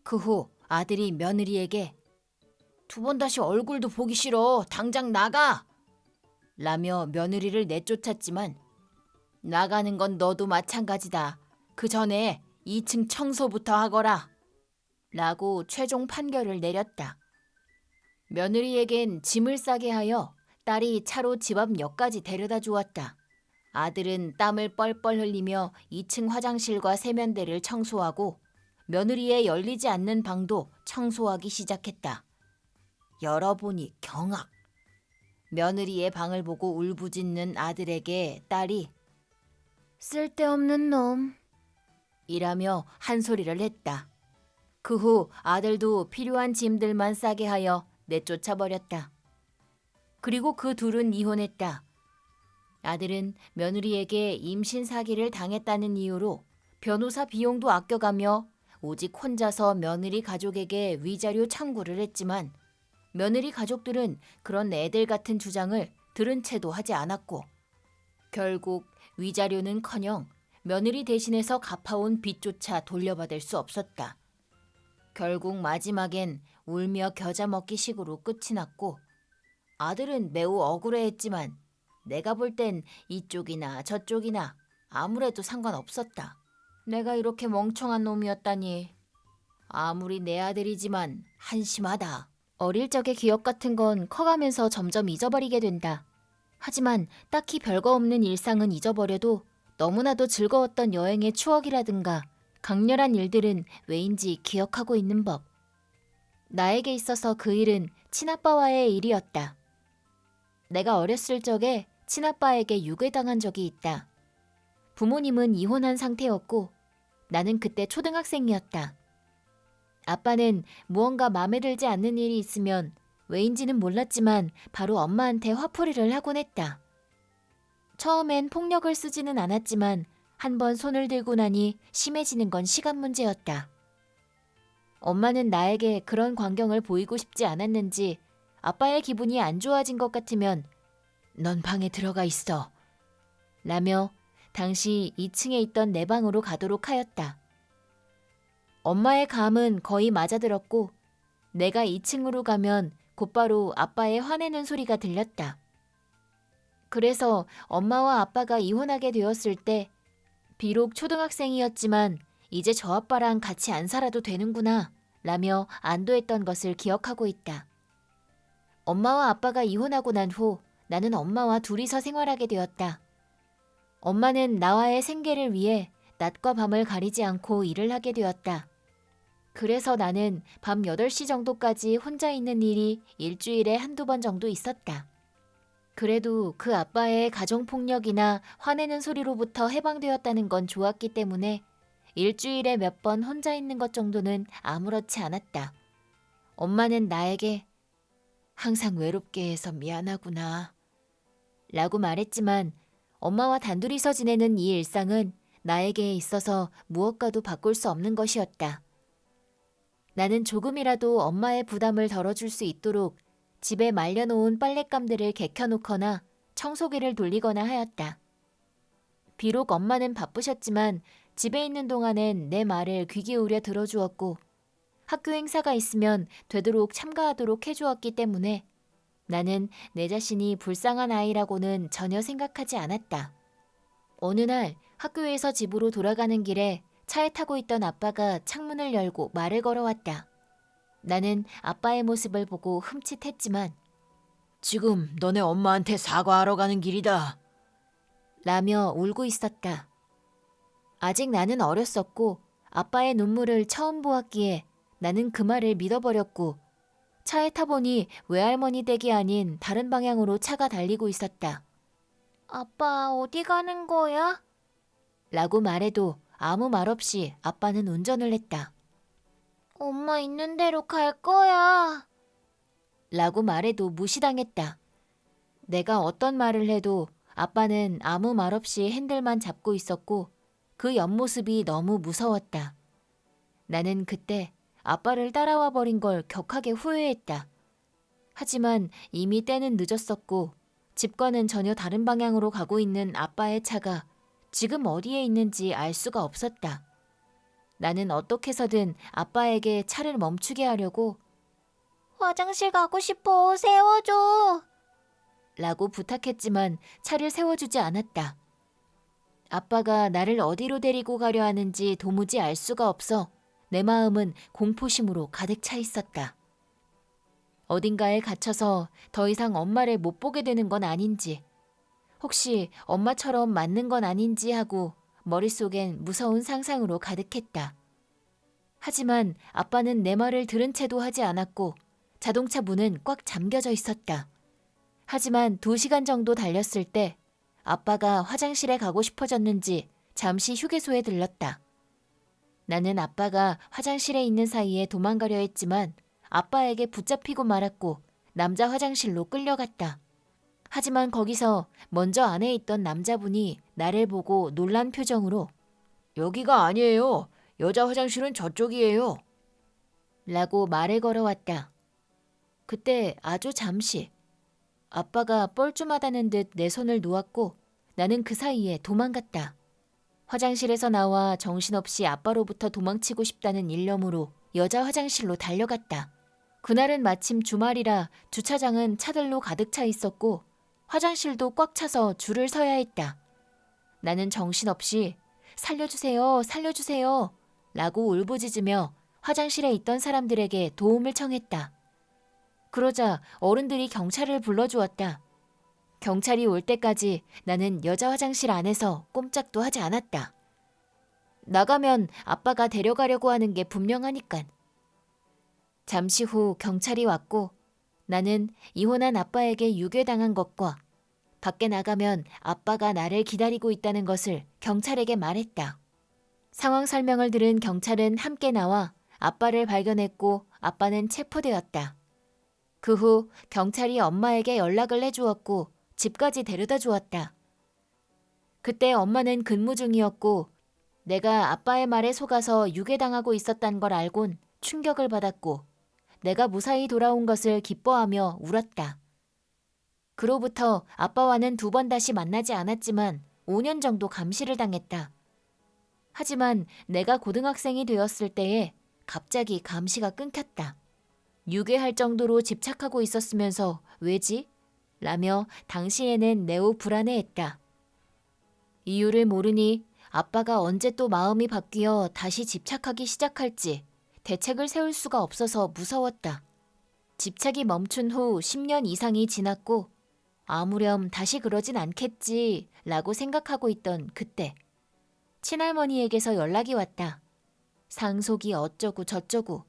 S1: 그 후 아들이 며느리에게
S2: 2번 다시 얼굴도 보기 싫어. 당장 나가!
S1: 라며 며느리를 내쫓았지만 나가는 건 너도 마찬가지다. 그 전에 2층 청소부터 하거라. 라고 최종 판결을 내렸다. 며느리에겐 짐을 싸게 하여 딸이 차로 집 앞 역까지 데려다 주었다. 아들은 땀을 뻘뻘 흘리며 2층 화장실과 세면대를 청소하고
S2: 며느리의 열리지 않는 방도 청소하기 시작했다. 열어보니 경악. 며느리의 방을 보고 울부짖는 아들에게 딸이 쓸데없는 놈 이라며 한 소리를 했다. 그 후 아들도 필요한 짐들만 싸게 하여 내쫓아버렸다. 그리고 그 둘은 이혼했다. 아들은 며느리에게 임신 사기를 당했다는 이유로 변호사 비용도 아껴가며 오직 혼자서 며느리 가족에게 위자료 청구를 했지만 며느리 가족들은 그런 애들 같은 주장을 들은 채도 하지 않았고 결국 위자료는커녕 며느리 대신해서 갚아온 빚조차 돌려받을 수 없었다. 결국 마지막엔 울며 겨자 먹기식으로 끝이 났고 아들은 매우 억울해했지만 내가 볼 땐 이쪽이나 저쪽이나 아무래도 상관없었다. 내가 이렇게 멍청한 놈이었다니. 아무리 내 아들이지만 한심하다. 어릴 적의 기억 같은 건 커가면서 점점 잊어버리게 된다. 하지만 딱히 별거 없는 일상은 잊어버려도 너무나도 즐거웠던 여행의 추억이라든가 강렬한 일들은 왜인지 기억하고 있는 법. 나에게 있어서 그 일은 친아빠와의 일이었다. 내가 어렸을 적에 친아빠에게 유괴당한 적이 있다. 부모님은 이혼한 상태였고 나는 그때 초등학생이었다. 아빠는 무언가 마음에 들지 않는 일이 있으면 왜인지는 몰랐지만 바로 엄마한테 화풀이를 하곤 했다. 처음엔 폭력을 쓰지는 않았지만 한번 손을 들고 나니 심해지는 건 시간 문제였다. 엄마는 나에게 그런 광경을 보이고 싶지 않았는지 아빠의 기분이 안 좋아진 것 같으면 넌 방에 들어가 있어 라며 당시 2층에 있던 내 방으로 가도록 하였다. 엄마의 감은 거의 맞아들었고 내가 2층으로 가면 곧바로 아빠의 화내는 소리가 들렸다. 그래서 엄마와 아빠가 이혼하게 되었을 때 비록 초등학생이었지만 이제 저 아빠랑 같이 안 살아도 되는구나 라며 안도했던 것을 기억하고 있다. 엄마와 아빠가 이혼하고 난 후 나는 엄마와 둘이서 생활하게 되었다. 엄마는 나와의 생계를 위해 낮과 밤을 가리지 않고 일을 하게 되었다. 그래서 나는 밤 8시 정도까지 혼자 있는 일이 일주일에 한두 번 정도 있었다. 그래도 그 아빠의 가정폭력이나 화내는 소리로부터 해방되었다는 건 좋았기 때문에 일주일에 몇 번 혼자 있는 것 정도는 아무렇지 않았다. 엄마는 나에게 항상 외롭게 해서 미안하구나 라고 말했지만 엄마와 단둘이서 지내는 이 일상은 나에게 있어서 무엇과도 바꿀 수 없는 것이었다. 나는 조금이라도 엄마의 부담을 덜어줄 수 있도록 집에 말려놓은 빨랫감들을 개켜놓거나 청소기를 돌리거나 하였다. 비록 엄마는 바쁘셨지만 집에 있는 동안엔 내 말을 귀 기울여 들어주었고 학교 행사가 있으면 되도록 참가하도록 해주었기 때문에 나는 내 자신이 불쌍한 아이라고는 전혀 생각하지 않았다. 어느 날 학교에서 집으로 돌아가는 길에 차에 타고 있던 아빠가 창문을 열고 말을 걸어왔다. 나는 아빠의 모습을 보고 흠칫했지만 지금 너네 엄마한테 사과하러 가는 길이다 라며 울고 있었다. 아직 나는 어렸었고 아빠의 눈물을 처음 보았기에 나는 그 말을 믿어버렸고 차에 타보니 외할머니 댁이 아닌 다른 방향으로 차가 달리고 있었다. 아빠 어디 가는 거야? 라고 말해도 아무 말 없이 아빠는 운전을 했다. 엄마 있는 대로 갈 거야 라고 말해도 무시당했다. 내가 어떤 말을 해도 아빠는 아무 말 없이 핸들만 잡고 있었고 그 옆모습이 너무 무서웠다. 나는 그때 아빠를 따라와 버린 걸 격하게 후회했다. 하지만 이미 때는 늦었었고 집과는 전혀 다른 방향으로 가고 있는 아빠의 차가 지금 어디에 있는지 알 수가 없었다. 나는 어떻게 해서든 아빠에게 차를 멈추게 하려고 화장실 가고 싶어 세워줘 라고 부탁했지만 차를 세워주지 않았다. 아빠가 나를 어디로 데리고 가려 하는지 도무지 알 수가 없어 내 마음은 공포심으로 가득 차 있었다. 어딘가에 갇혀서 더 이상 엄마를 못 보게 되는 건 아닌지, 혹시 엄마처럼 맞는 건 아닌지 하고 머릿속엔 무서운 상상으로 가득했다.
S1: 하지만 아빠는 내 말을 들은 채도 하지 않았고 자동차 문은 꽉 잠겨져 있었다. 하지만 2시간 정도 달렸을 때 아빠가 화장실에 가고 싶어졌는지 잠시 휴게소에 들렀다. 나는 아빠가 화장실에 있는 사이에 도망가려 했지만 아빠에게 붙잡히고 말았고 남자 화장실로 끌려갔다. 하지만 거기서 먼저 안에 있던 남자분이 나를 보고 놀란 표정으로
S2: 여기가 아니에요. 여자 화장실은 저쪽이에요.
S1: 라고 말을 걸어왔다. 그때 아주 잠시 아빠가 뻘쭘하다는 듯 내 손을 놓았고 나는 그 사이에 도망갔다. 화장실에서 나와 정신없이 아빠로부터 도망치고 싶다는 일념으로 여자 화장실로 달려갔다. 그날은 마침 주말이라 주차장은 차들로 가득 차 있었고 화장실도 꽉 차서 줄을 서야 했다. 나는 정신없이 살려주세요, 살려주세요 라고 울부짖으며 화장실에 있던 사람들에게 도움을 청했다. 그러자 어른들이 경찰을 불러주었다. 경찰이 올 때까지 나는 여자 화장실 안에서 꼼짝도 하지 않았다. 나가면 아빠가 데려가려고 하는 게 분명하니깐. 잠시 후 경찰이 왔고 나는 이혼한 아빠에게 유괴당한 것과 밖에 나가면 아빠가 나를 기다리고 있다는 것을 경찰에게 말했다. 상황 설명을 들은 경찰은 함께 나와 아빠를 발견했고 아빠는 체포되었다. 그 후 경찰이 엄마에게 연락을 해주었고 집까지 데려다 주었다. 그때 엄마는 근무 중이었고 내가 아빠의 말에 속아서 유괴당하고 있었단 걸 알곤 충격을 받았고 내가 무사히 돌아온 것을 기뻐하며 울었다. 그로부터 아빠와는 2번 다시 만나지 않았지만 5년 정도 감시를 당했다. 하지만 내가 고등학생이 되었을 때에 갑자기 감시가 끊겼다. 유괴할 정도로 집착하고 있었으면서 왜지? 라며 당시에는 매우 불안해했다. 이유를 모르니 아빠가 언제 또 마음이 바뀌어 다시 집착하기 시작할지 대책을 세울 수가 없어서 무서웠다. 집착이 멈춘 후 10년 이상이 지났고 아무렴 다시 그러진 않겠지 라고 생각하고 있던 그때 친할머니에게서 연락이 왔다. 상속이 어쩌고 저쩌고.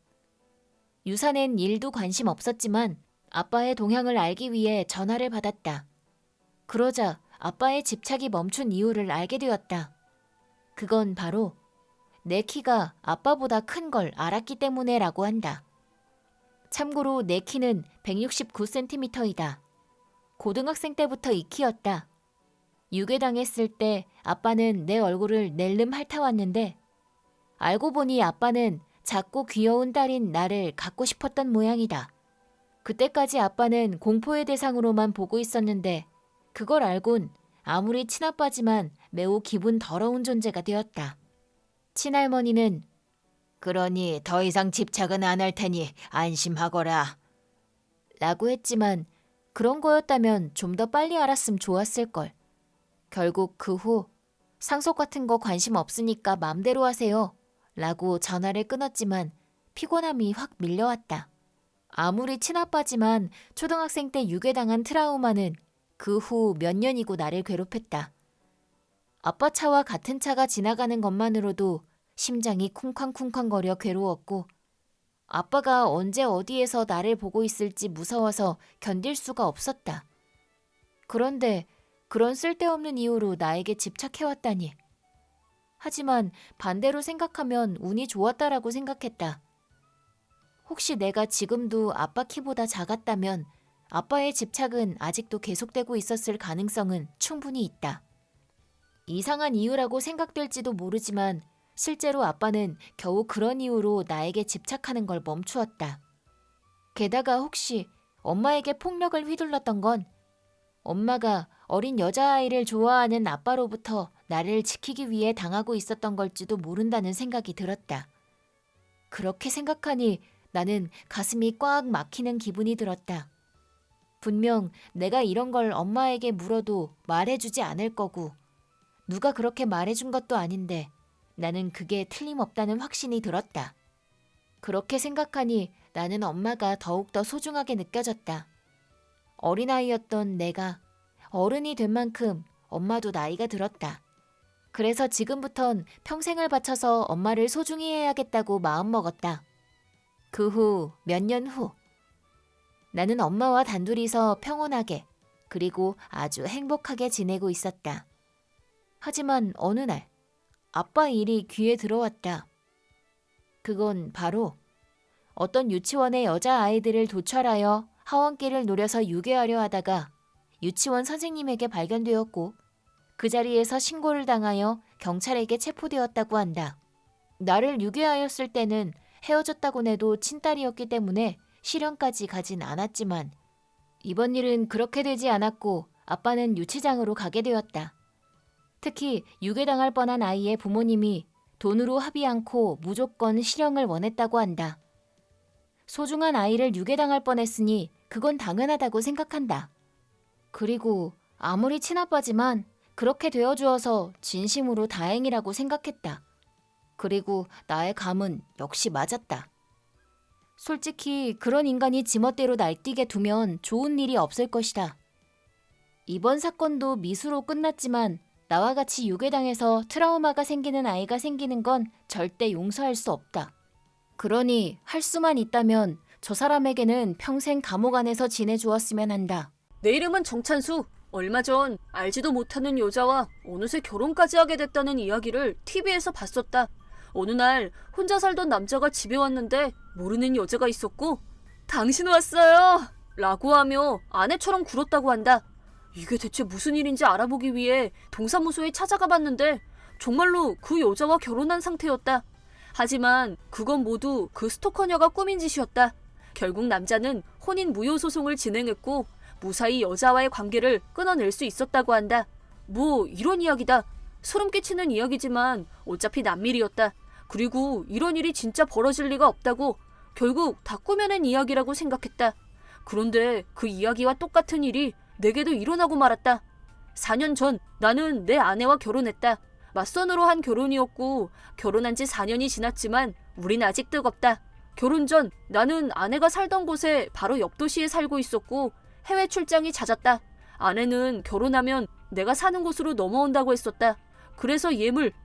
S1: 유산엔 일도 관심 없었지만 아빠의 동향을 알기 위해 전화를 받았다. 그러자 아빠의 집착이 멈춘 이유를 알게 되었다. 그건 바로 내 키가 아빠보다 큰 걸 알았기 때문에라고 한다. 참고로 내 키는 169cm이다. 고등학생 때부터 이 키였다. 유괴당했을 때 아빠는 내 얼굴을 낼름 핥아왔는데 알고 보니 아빠는 작고 귀여운 딸인 나를 갖고 싶었던 모양이다. 그때까지 아빠는 공포의 대상으로만 보고 있었는데 그걸 알곤 아무리 친아빠지만 매우 기분 더러운 존재가 되었다. 친할머니는 그러니 더 이상 집착은 안 할 테니 안심하거라 라고 했지만 그런 거였다면 좀 더 빨리 알았으면 좋았을걸. 결국 그 후 상속 같은 거 관심 없으니까 맘대로 하세요 라고 전화를 끊었지만 피곤함이 확 밀려왔다. 아무리 친아빠지만 초등학생 때 유괴당한 트라우마는 그 후 몇 년이고 나를 괴롭혔다. 아빠 차와 같은 차가 지나가는 것만으로도 심장이 쿵쾅쿵쾅거려 괴로웠고 아빠가 언제 어디에서 나를 보고 있을지 무서워서 견딜 수가 없었다. 그런데 그런 쓸데없는 이유로 나에게 집착해왔다니. 하지만 반대로 생각하면 운이 좋았다라고 생각했다. 혹시 내가 지금도 아빠 키보다 작았다면 아빠의 집착은 아직도 계속되고 있었을 가능성은 충분히 있다. 이상한 이유라고 생각될지도 모르지만 실제로 아빠는 겨우 그런 이유로 나에게 집착하는 걸 멈추었다. 게다가 혹시 엄마에게 폭력을 휘둘렀던 건 엄마가 어린 여자아이를 좋아하는 아빠로부터 나를 지키기 위해 당하고 있었던 걸지도 모른다는 생각이 들었다. 그렇게 생각하니 나는 가슴이 꽉 막히는 기분이 들었다. 분명 내가 이런 걸 엄마에게 물어도 말해주지 않을 거고 누가 그렇게 말해준 것도 아닌데 나는 그게 틀림없다는 확신이 들었다. 그렇게 생각하니 나는 엄마가 더욱더 소중하게 느껴졌다. 어린아이였던 내가 어른이 된 만큼 엄마도 나이가 들었다. 그래서 지금부턴 평생을 바쳐서 엄마를 소중히 해야겠다고 마음먹었다. 그 후 몇 년 후, 나는 엄마와 단둘이서 평온하게 그리고 아주 행복하게 지내고 있었다. 하지만 어느 날 아빠 일이 귀에 들어왔다. 그건 바로 어떤 유치원의 여자아이들을 도찰하여 하원길을 노려서 유괴하려 하다가 유치원 선생님에게 발견되었고 그 자리에서 신고를 당하여 경찰에게 체포되었다고 한다. 나를 유괴하였을 때는 헤어졌다고 해도 친딸이었기 때문에 실형까지 가진 않았지만 이번 일은 그렇게 되지 않았고 아빠는 유치장으로 가게 되었다. 특히 유괴당할 뻔한 아이의 부모님이 돈으로 합의 않고 무조건 실형을 원했다고 한다. 소중한 아이를 유괴당할 뻔했으니 그건 당연하다고 생각한다. 그리고 아무리 친아빠지만 그렇게 되어주어서 진심으로 다행이라고 생각했다. 그리고 나의 감은 역시 맞았다. 솔직히 그런 인간이 지멋대로 날뛰게 두면 좋은 일이 없을 것이다. 이번 사건도 미수로 끝났지만 나와 같이 유괴당해서 트라우마가 생기는 아이가 생기는 건 절대 용서할 수 없다. 그러니 할 수만 있다면 저 사람에게는 평생 감옥 안에서 지내주었으면 한다.
S3: 내 이름은 정찬수. 얼마 전 알지도 못하는 여자와 어느새 결혼까지 하게 됐다는 이야기를 TV에서 봤었다. 어느 날 혼자 살던 남자가 집에 왔는데 모르는 여자가 있었고 당신 왔어요! 라고 하며 아내처럼 굴었다고 한다. 이게 대체 무슨 일인지 알아보기 위해 동사무소에 찾아가 봤는데 정말로 그 여자와 결혼한 상태였다. 하지만 그건 모두 그 스토커녀가 꾸민 짓이었다. 결국 남자는 혼인 무효 소송을 진행했고 무사히 여자와의 관계를 끊어낼 수 있었다고 한다. 뭐 이런 이야기다. 소름 끼치는 이야기지만 어차피 남일이었다. 그리고 이런 일이 진짜 벌어질 리가 없다고 결국 다 꾸며낸 이야기라고 생각했다. 그런데 그 이야기와 똑같은 일이 내게도 일어나고 말았다. 4년 전 나는 내 아내와 결혼했다. 맞선으로 한 결혼이었고 결혼한 지 4년이 지났지만 우린 아직 뜨겁다. 결혼 전 나는 아내가 살던 곳에 바로 옆 도시에 살고 있었고 해외 출장이 잦았다. 아내는 결혼하면 내가 사는 곳으로 넘어온다고 했었다. 그래서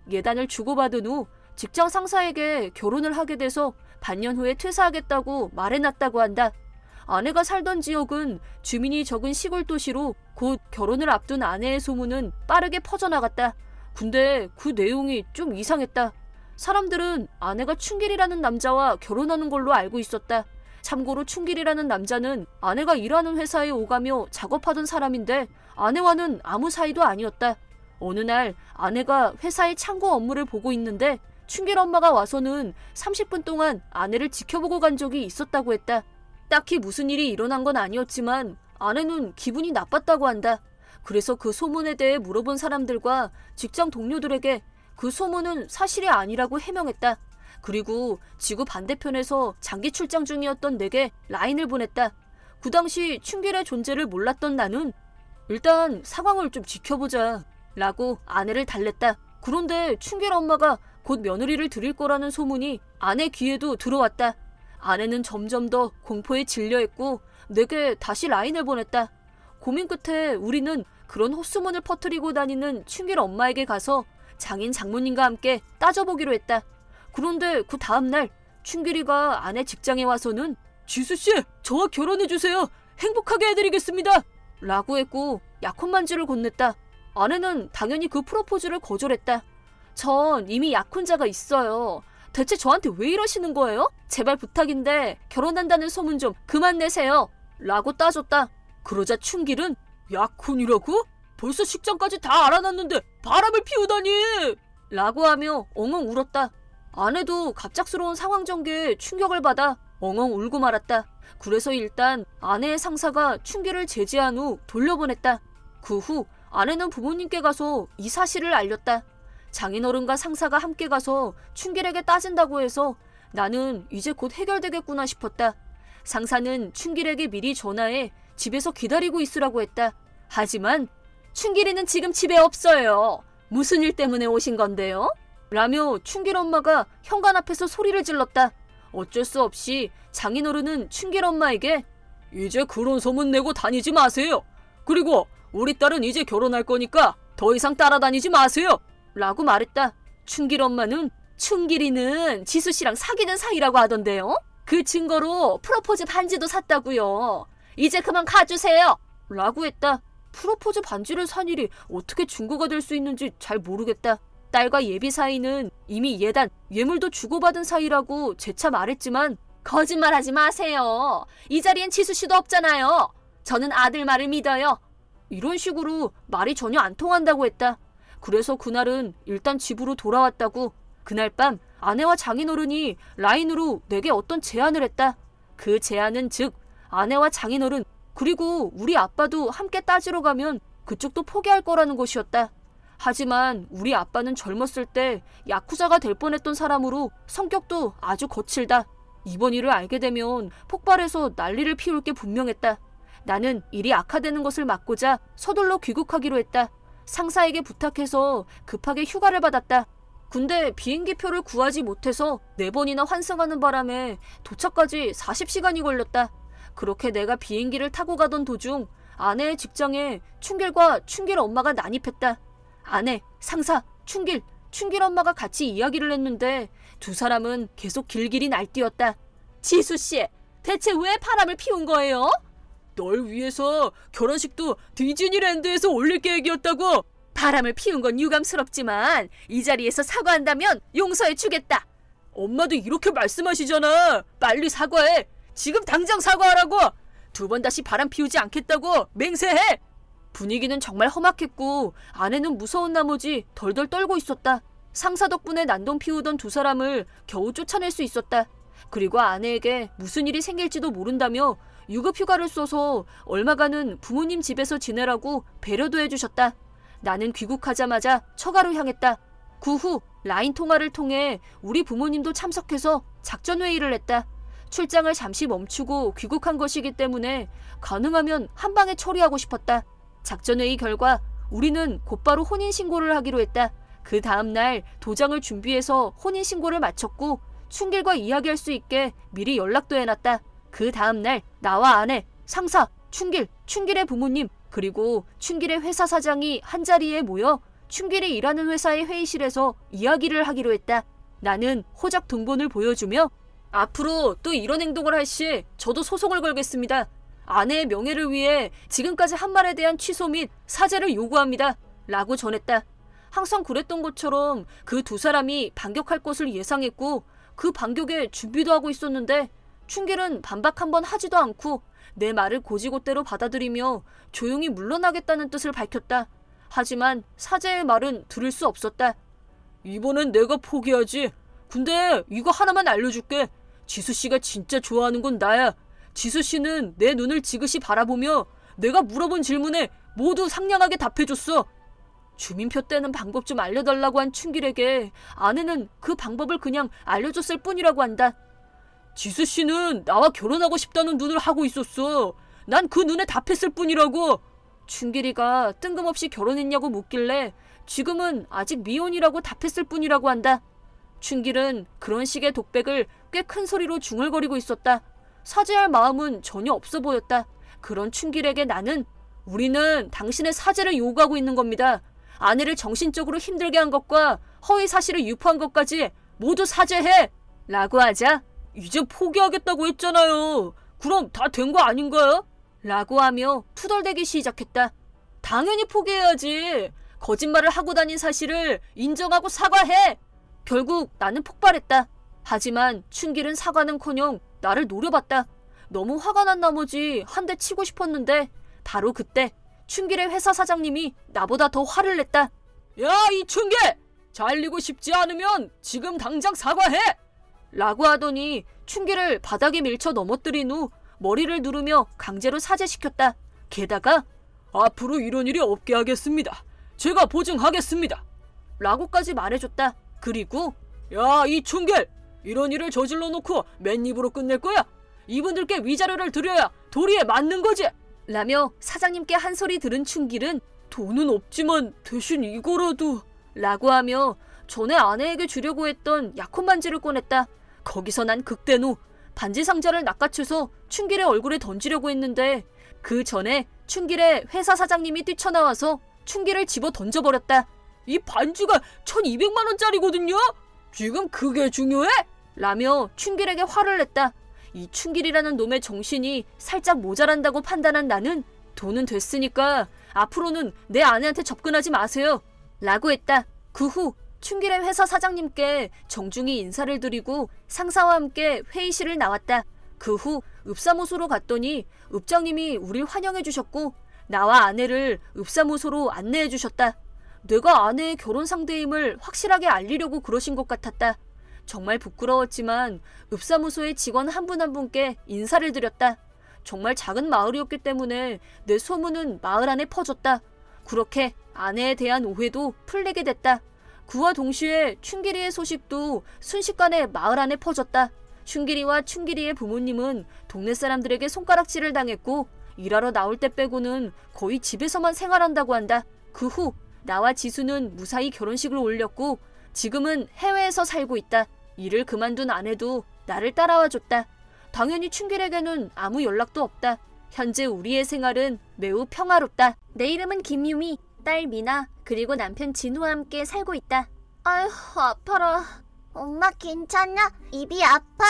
S3: 예단을 주고받은 후 직장 상사에게 결혼을 하게 돼서 반년 후에 퇴사하겠다고 말해놨다고 한다. 아내가 살던 지역은 주민이 적은 시골 도시로 곧 결혼을 앞둔 아내의 소문은 빠르게 퍼져나갔다. 근데 그 내용이 좀 이상했다. 사람들은 아내가 춘길이라는 남자와 결혼하는 걸로 알고 있었다. 참고로 춘길이라는 남자는 아내가 일하는 회사에 오가며 작업하던 사람인데 아내와는 아무 사이도 아니었다. 어느 날 아내가 회사의 창고 업무를 보고 있는데 춘길 엄마가 와서는 30분 동안 아내를 지켜보고 간 적이 있었다고 했다. 딱히 무슨 일이 일어난 건 아니었지만 아내는 기분이 나빴다고 한다. 그래서 그 소문에 대해 물어본 사람들과 직장 동료들에게 그 소문은 사실이 아니라고 해명했다. 그리고 지구 반대편에서 장기 출장 중이었던 내게 라인을 보냈다. 그 당시 춘길의 존재를 몰랐던 나는 일단 상황을 좀 지켜보자 라고 아내를 달랬다. 그런데 춘길 엄마가 곧 며느리를 드릴 거라는 소문이 아내 귀에도 들어왔다. 아내는 점점 더 공포에 질려했고 내게 다시 라인을 보냈다. 고민 끝에 우리는 그런 헛소문을 퍼뜨리고 다니는 춘길 엄마에게 가서 장인 장모님과 함께 따져보기로 했다. 그런데 그 다음날 춘길이가 아내 직장에 와서는 지수씨, 저와 결혼해주세요. 행복하게 해드리겠습니다. 라고 했고 약혼반지를 건넸다. 아내는 당연히 그 프로포즈를 거절했다. 전 이미 약혼자가 있어요. 대체 저한테 왜 이러시는 거예요? 제발 부탁인데 결혼한다는 소문 좀 그만 내세요. 라고 따졌다. 그러자 춘길은 약혼이라고? 벌써 식장까지 다 알아놨는데 바람을 피우다니! 라고 하며 엉엉 울었다. 아내도 갑작스러운 상황 전개에 충격을 받아 엉엉 울고 말았다. 그래서 일단 아내의 상사가 춘길을 제지한 후 돌려보냈다. 그 후 아내는 부모님께 가서 이 사실을 알렸다. 장인어른과 상사가 함께 가서 춘길에게 따진다고 해서 나는 이제 곧 해결되겠구나 싶었다. 상사는 춘길에게 미리 전화해 집에서 기다리고 있으라고 했다. 하지만 춘길이는 지금 집에 없어요. 무슨 일 때문에 오신 건데요? 라며 춘길 엄마가 현관 앞에서 소리를 질렀다. 어쩔 수 없이 장인어른은 춘길 엄마에게 이제 그런 소문 내고 다니지 마세요. 그리고 우리 딸은 이제 결혼할 거니까 더 이상 따라다니지 마세요. 라고 말했다. 춘길 엄마는 춘길이는 지수 씨랑 사귀는 사이라고 하던데요. 그 증거로 프로포즈 반지도 샀다고요. 이제 그만 가주세요. 라고 했다. 프로포즈 반지를 산 일이 어떻게 증거가 될 수 있는지 잘 모르겠다. 딸과 예비 사이는 이미 예단, 예물도 주고받은 사이라고 재차 말했지만 거짓말하지 마세요. 이 자리엔 지수 씨도 없잖아요. 저는 아들 말을 믿어요. 이런 식으로 말이 전혀 안 통한다고 했다. 그래서 그날은 일단 집으로 돌아왔다고. 그날 밤 아내와 장인어른이 라인으로 내게 어떤 제안을 했다. 그 제안은 즉 아내와 장인어른 그리고 우리 아빠도 함께 따지러 가면 그쪽도 포기할 거라는 것이었다. 하지만 우리 아빠는 젊었을 때 야쿠자가 될 뻔했던 사람으로 성격도 아주 거칠다. 이번 일을 알게 되면 폭발해서 난리를 피울 게 분명했다. 나는 일이 악화되는 것을 막고자 서둘러 귀국하기로 했다. 상사에게 부탁해서 급하게 휴가를 받았다. 근데 비행기표를 구하지 못해서 4번이나 환승하는 바람에 도착까지 40시간이 걸렸다. 그렇게 내가 비행기를 타고 가던 도중 아내의 직장에 춘길과 춘길 엄마가 난입했다. 아내, 상사, 춘길 엄마가 같이 이야기를 했는데 두 사람은 계속 길길이 날뛰었다. 지수씨, 대체 왜 바람을 피운 거예요? 널 위해서 결혼식도 디즈니랜드에서 올릴 계획이었다고. 바람을 피운 건 유감스럽지만 이 자리에서 사과한다면 용서해주겠다. 엄마도 이렇게 말씀하시잖아. 빨리 사과해. 지금 당장 사과하라고. 2번 다시 바람 피우지 않겠다고 맹세해. 분위기는 정말 험악했고 아내는 무서운 나머지 덜덜 떨고 있었다. 상사 덕분에 난동 피우던 두 사람을 겨우 쫓아낼 수 있었다. 그리고 아내에게 무슨 일이 생길지도 모른다며 유급휴가를 써서 얼마간은 부모님 집에서 지내라고 배려도 해주셨다. 나는 귀국하자마자 처가로 향했다. 그 후 라인 통화를 통해 우리 부모님도 참석해서 작전회의를 했다. 출장을 잠시 멈추고 귀국한 것이기 때문에 가능하면 한 방에 처리하고 싶었다. 작전회의 결과 우리는 곧바로 혼인신고를 하기로 했다. 그 다음날 도장을 준비해서 혼인신고를 마쳤고 춘길과 이야기할 수 있게 미리 연락도 해놨다. 그 다음날 나와 아내, 상사, 춘길의 부모님 그리고 춘길의 회사 사장이 한자리에 모여 춘길이 일하는 회사의 회의실에서 이야기를 하기로 했다. 나는 호적 등본을 보여주며 앞으로 또 이런 행동을 할 시 저도 소송을 걸겠습니다. 아내의 명예를 위해 지금까지 한 말에 대한 취소 및 사죄를 요구합니다. 라고 전했다. 항상 그랬던 것처럼 그 두 사람이 반격할 것을 예상했고 그 반격에 준비도 하고 있었는데 춘길은 반박 한번 하지도 않고 내 말을 고지고대로 받아들이며 조용히 물러나겠다는 뜻을 밝혔다. 하지만 사제의 말은 들을 수 없었다. 이번엔 내가 포기하지. 근데 이거 하나만 알려줄게. 지수씨가 진짜 좋아하는 건 나야. 지수씨는 내 눈을 지그시 바라보며 내가 물어본 질문에 모두 상냥하게 답해줬어. 주민표 떼는 방법 좀 알려달라고 한 춘길에게 아내는 그 방법을 그냥 알려줬을 뿐이라고 한다. 지수씨는 나와 결혼하고 싶다는 눈을 하고 있었어. 난 그 눈에 답했을 뿐이라고. 춘길이가 뜬금없이 결혼했냐고 묻길래 지금은 아직 미혼이라고 답했을 뿐이라고 한다. 춘길은 그런 식의 독백을 꽤 큰 소리로 중얼거리고 있었다. 사죄할 마음은 전혀 없어 보였다. 그런 춘길에게 나는 우리는 당신의 사죄를 요구하고 있는 겁니다. 아내를 정신적으로 힘들게 한 것과 허위 사실을 유포한 것까지 모두 사죄해! 라고 하자 이제 포기하겠다고 했잖아요. 그럼 다 된 거 아닌가요? 라고 하며 투덜대기 시작했다. 당연히 포기해야지. 거짓말을 하고 다닌 사실을 인정하고 사과해! 결국 나는 폭발했다. 하지만 춘길은 사과는커녕 나를 노려봤다. 너무 화가 난 나머지 한 대 치고 싶었는데 바로 그때 춘길의 회사 사장님이 나보다 더 화를 냈다. 야, 이 춘길! 잘리고 싶지 않으면 지금 당장 사과해! 라고 하더니 춘길을 바닥에 밀쳐 넘어뜨린 후 머리를 누르며 강제로 사죄시켰다. 게다가 앞으로 이런 일이 없게 하겠습니다. 제가 보증하겠습니다. 라고까지 말해줬다. 그리고 야, 이 춘길! 이런 일을 저질러 놓고 맨입으로 끝낼 거야? 이분들께 위자료를 드려야 도리에 맞는 거지! 라며 사장님께 한 소리 들은 춘길은 돈은 없지만 대신 이거라도 라고 하며 전에 아내에게 주려고 했던 약혼 반지를 꺼냈다. 거기서 난 극대노. 반지 상자를 낚아채서 춘길의 얼굴에 던지려고 했는데 그 전에 춘길의 회사 사장님이 뛰쳐나와서 춘길을 집어 던져버렸다. 이 반지가 1200만 원짜리거든요? 지금 그게 중요해? 라며 춘길에게 화를 냈다. 이 춘길이라는 놈의 정신이 살짝 모자란다고 판단한 나는 돈은 됐으니까 앞으로는 내 아내한테 접근하지 마세요. 라고 했다. 그 후 춘길의 회사 사장님께 정중히 인사를 드리고 상사와 함께 회의실을 나왔다. 그 후 읍사무소로 갔더니 읍장님이 우릴 환영해 주셨고 나와 아내를 읍사무소로 안내해 주셨다. 내가 아내의 결혼 상대임을 확실하게 알리려고 그러신 것 같았다. 정말 부끄러웠지만 읍사무소의 직원 한 분 한 분께 인사를 드렸다. 정말 작은 마을이었기 때문에 내 소문은 마을 안에 퍼졌다. 그렇게 아내에 대한 오해도 풀리게 됐다. 그와 동시에 춘길이의 소식도 순식간에 마을 안에 퍼졌다. 춘길이와 춘길이의 부모님은 동네 사람들에게 손가락질을 당했고 일하러 나올 때 빼고는 거의 집에서만 생활한다고 한다. 그 후 나와 지수는 무사히 결혼식을 올렸고 지금은 해외에서 살고 있다. 일을 그만둔 아내도 나를 따라와 줬다. 당연히 춘길에게는 아무 연락도 없다. 현재 우리의 생활은 매우 평화롭다. 내 이름은 김유미, 딸 미나, 그리고 남편 진우와 함께 살고 있다.
S4: 아휴, 아파라. 엄마 괜찮아? 입이 아파?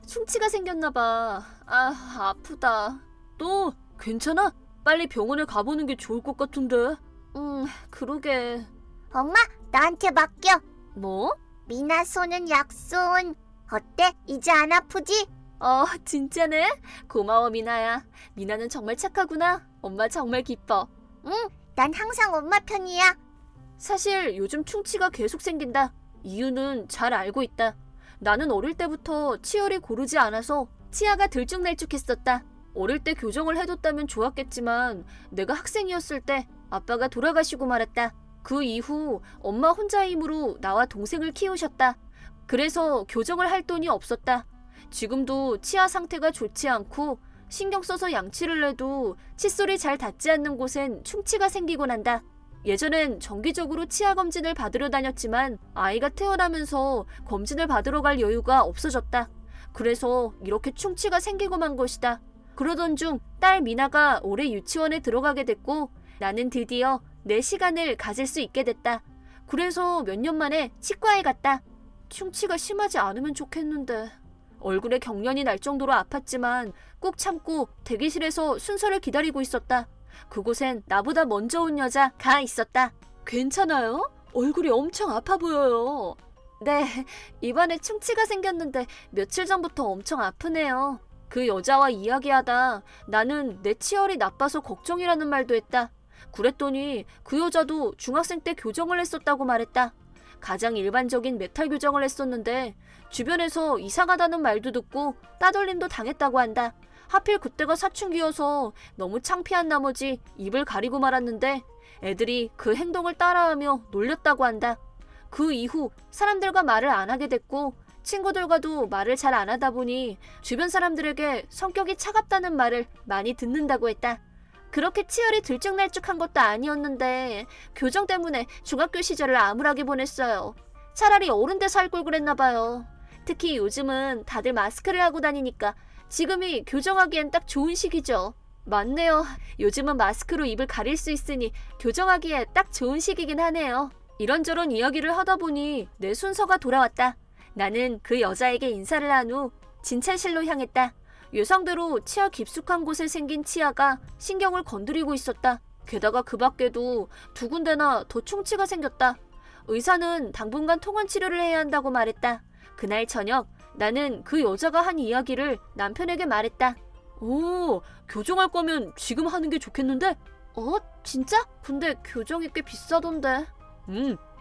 S3: 충치가 생겼나봐. 아, 아프다. 너 괜찮아? 빨리 병원에 가보는 게 좋을 것 같은데. 그러게.
S4: 엄마, 나한테 맡겨.
S3: 뭐?
S4: 미나 손은 약손. 어때? 이제 안 아프지?
S3: 진짜네? 고마워, 미나야. 미나는 정말 착하구나. 엄마 정말 기뻐.
S4: 난 항상 엄마 편이야.
S3: 사실 요즘 충치가 계속 생긴다. 이유는 잘 알고 있다. 나는 어릴 때부터 치열이 고르지 않아서 치아가 들쭉날쭉했었다. 어릴 때 교정을 해뒀다면 좋았겠지만 내가 학생이었을 때 아빠가 돌아가시고 말았다. 그 이후 엄마 혼자의 힘으로 나와 동생을 키우셨다. 그래서 교정을 할 돈이 없었다. 지금도 치아 상태가 좋지 않고 신경 써서 양치를 해도 칫솔이 잘 닿지 않는 곳엔 충치가 생기곤 한다. 예전엔 정기적으로 치아 검진을 받으러 다녔지만 아이가 태어나면서 검진을 받으러 갈 여유가 없어졌다. 그래서 이렇게 충치가 생기고 만 것이다. 그러던 중 딸 미나가 올해 유치원에 들어가게 됐고 나는 드디어 내 시간을 가질 수 있게 됐다. 그래서 몇 년 만에 치과에 갔다. 충치가 심하지 않으면 좋겠는데. 얼굴에 경련이 날 정도로 아팠지만 꾹 참고 대기실에서 순서를 기다리고 있었다. 그곳엔 나보다 먼저 온 여자가 있었다. 괜찮아요? 얼굴이 엄청 아파 보여요. 네, 입안에 충치가 생겼는데 며칠 전부터 엄청 아프네요. 그 여자와 이야기하다 나는 내 치열이 나빠서 걱정이라는 말도 했다. 그랬더니 그 여자도 중학생 때 교정을 했었다고 말했다. 가장 일반적인 메탈 교정을 했었는데 주변에서 이상하다는 말도 듣고 따돌림도 당했다고 한다. 하필 그때가 사춘기여서 너무 창피한 나머지 입을 가리고 말았는데 애들이 그 행동을 따라하며 놀렸다고 한다. 그 이후 사람들과 말을 안 하게 됐고 친구들과도 말을 잘 안 하다 보니 주변 사람들에게 성격이 차갑다는 말을 많이 듣는다고 했다. 그렇게 치열이 들쭉날쭉한 것도 아니었는데 교정 때문에 중학교 시절을 암울하게 보냈어요. 차라리 어른 돼서 할 걸 그랬나 봐요. 특히 요즘은 다들 마스크를 하고 다니니까 지금이 교정하기엔 딱 좋은 시기죠. 맞네요. 요즘은 마스크로 입을 가릴 수 있으니 교정하기에 딱 좋은 시기긴 하네요. 이런저런 이야기를 하다 보니 내 순서가 돌아왔다. 나는 그 여자에게 인사를 한 후 진찰실로 향했다. 예상대로 치아 깊숙한 곳에 생긴 치아가 신경을 건드리고 있었다. 게다가 그 밖에도 두 군데나 더 충치가 생겼다. 의사는 당분간 통원 치료를 해야 한다고 말했다. 그날 저녁 나는 그 여자가 한 이야기를 남편에게 말했다. 오, 교정할 거면 지금 하는 게 좋겠는데? 진짜? 근데 교정이 꽤 비싸던데.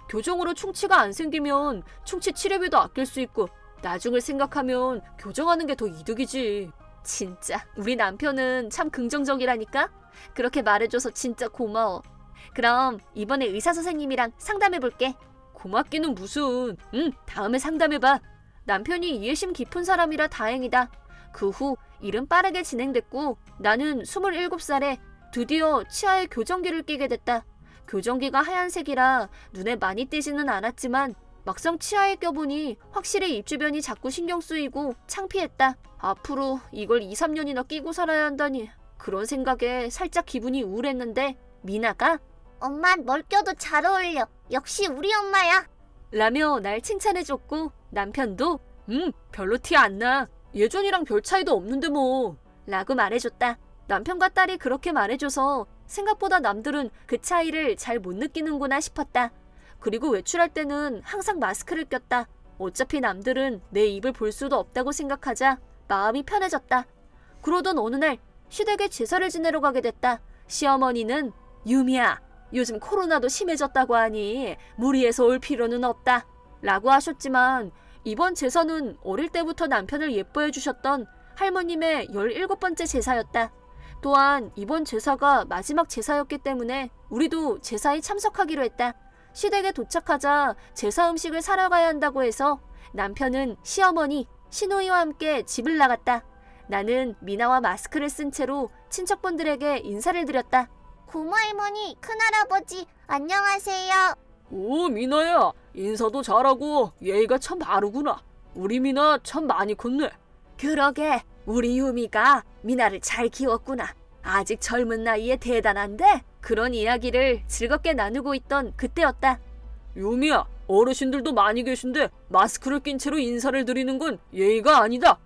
S3: 교정으로 충치가 안 생기면 충치 치료비도 아낄 수 있고 나중을 생각하면 교정하는 게 더 이득이지. 진짜 우리 남편은 참 긍정적이라니까? 그렇게 말해줘서 진짜 고마워. 그럼 이번에 의사 선생님이랑 상담해볼게. 고맙기는 무슨. 다음에 상담해봐. 남편이 이해심 깊은 사람이라 다행이다. 그 후 일은 빠르게 진행됐고 나는 27살에 드디어 치아에 교정기를 끼게 됐다. 교정기가 하얀색이라 눈에 많이 띄지는 않았지만 막상 치아에 껴보니 확실히 입 주변이 자꾸 신경 쓰이고 창피했다. 앞으로 이걸 2, 3년이나 끼고 살아야 한다니. 그런 생각에 살짝 기분이 우울했는데 미나가
S4: 엄만 뭘 껴도 잘 어울려. 역시 우리 엄마야.
S3: 라며 날 칭찬해줬고 남편도 별로 티 안 나. 예전이랑 별 차이도 없는데 뭐. 라고 말해줬다. 남편과 딸이 그렇게 말해줘서 생각보다 남들은 그 차이를 잘 못 느끼는구나 싶었다. 그리고 외출할 때는 항상 마스크를 꼈다. 어차피 남들은 내 입을 볼 수도 없다고 생각하자 마음이 편해졌다. 그러던 어느 날 시댁에 제사를 지내러 가게 됐다. 시어머니는 유미야, 요즘 코로나도 심해졌다고 하니 무리해서 올 필요는 없다 라고 하셨지만 이번 제사는 어릴 때부터 남편을 예뻐해 주셨던 할머님의 17번째 제사였다. 또한 이번 제사가 마지막 제사였기 때문에 우리도 제사에 참석하기로 했다. 시댁에 도착하자 제사 음식을 사러 가야 한다고 해서 남편은 시어머니, 시누이와 함께 집을 나갔다. 나는 미나와 마스크를 쓴 채로 친척분들에게 인사를 드렸다.
S4: 고모 할머니, 큰할아버지, 안녕하세요.
S3: 오, 미나야. 인사도 잘하고 예의가 참 바르구나. 우리 미나 참 많이 컸네. 그러게, 우리 유미가 미나를 잘 키웠구나. 아직 젊은 나이에 대단한데? 그런 이야기를 즐겁게 나누고 있던 그때였다. 유미야, 어르신들도 많이 계신데 마스크를 낀 채로 인사를 드리는 건 예의가 아니다.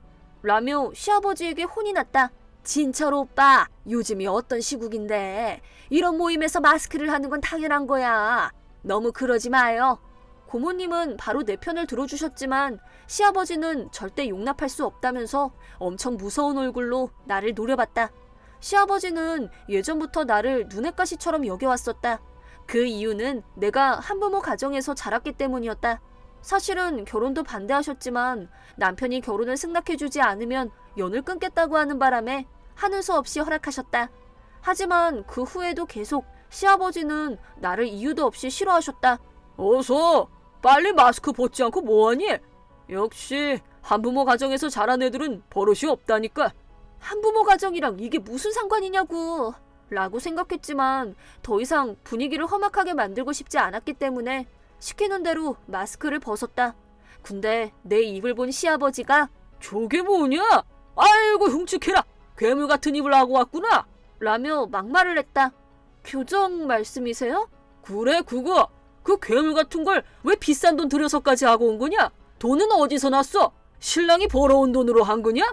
S3: 라며 시아버지에게 혼이 났다. 진철 오빠, 요즘이 어떤 시국인데 이런 모임에서 마스크를 하는 건 당연한 거야. 너무 그러지 마요. 고모님은 바로 내 편을 들어주셨지만 시아버지는 절대 용납할 수 없다면서 엄청 무서운 얼굴로 나를 노려봤다. 시아버지는 예전부터 나를 눈엣 가시처럼 여겨왔었다. 그 이유는 내가 한부모 가정에서 자랐기 때문이었다. 사실은 결혼도 반대하셨지만 남편이 결혼을 승낙해주지 않으면 연을 끊겠다고 하는 바람에 하는 수 없이 허락하셨다. 하지만 그 후에도 계속 시아버지는 나를 이유도 없이 싫어하셨다. 어서 빨리 마스크 벗지 않고 뭐하니? 역시 한부모 가정에서 자란 애들은 버릇이 없다니까. 한부모 가정이랑 이게 무슨 상관이냐고 라고 생각했지만 더 이상 분위기를 험악하게 만들고 싶지 않았기 때문에 시키는 대로 마스크를 벗었다. 근데 내 입을 본 시아버지가 저게 뭐냐? 아이고 흉측해라. 괴물 같은 입을 하고 왔구나. 라며 막말을 했다. 교정 말씀이세요? 그래 그거. 그 괴물 같은 걸 왜 비싼 돈 들여서까지 하고 온 거냐? 돈은 어디서 났어? 신랑이 벌어온 돈으로 한 거냐?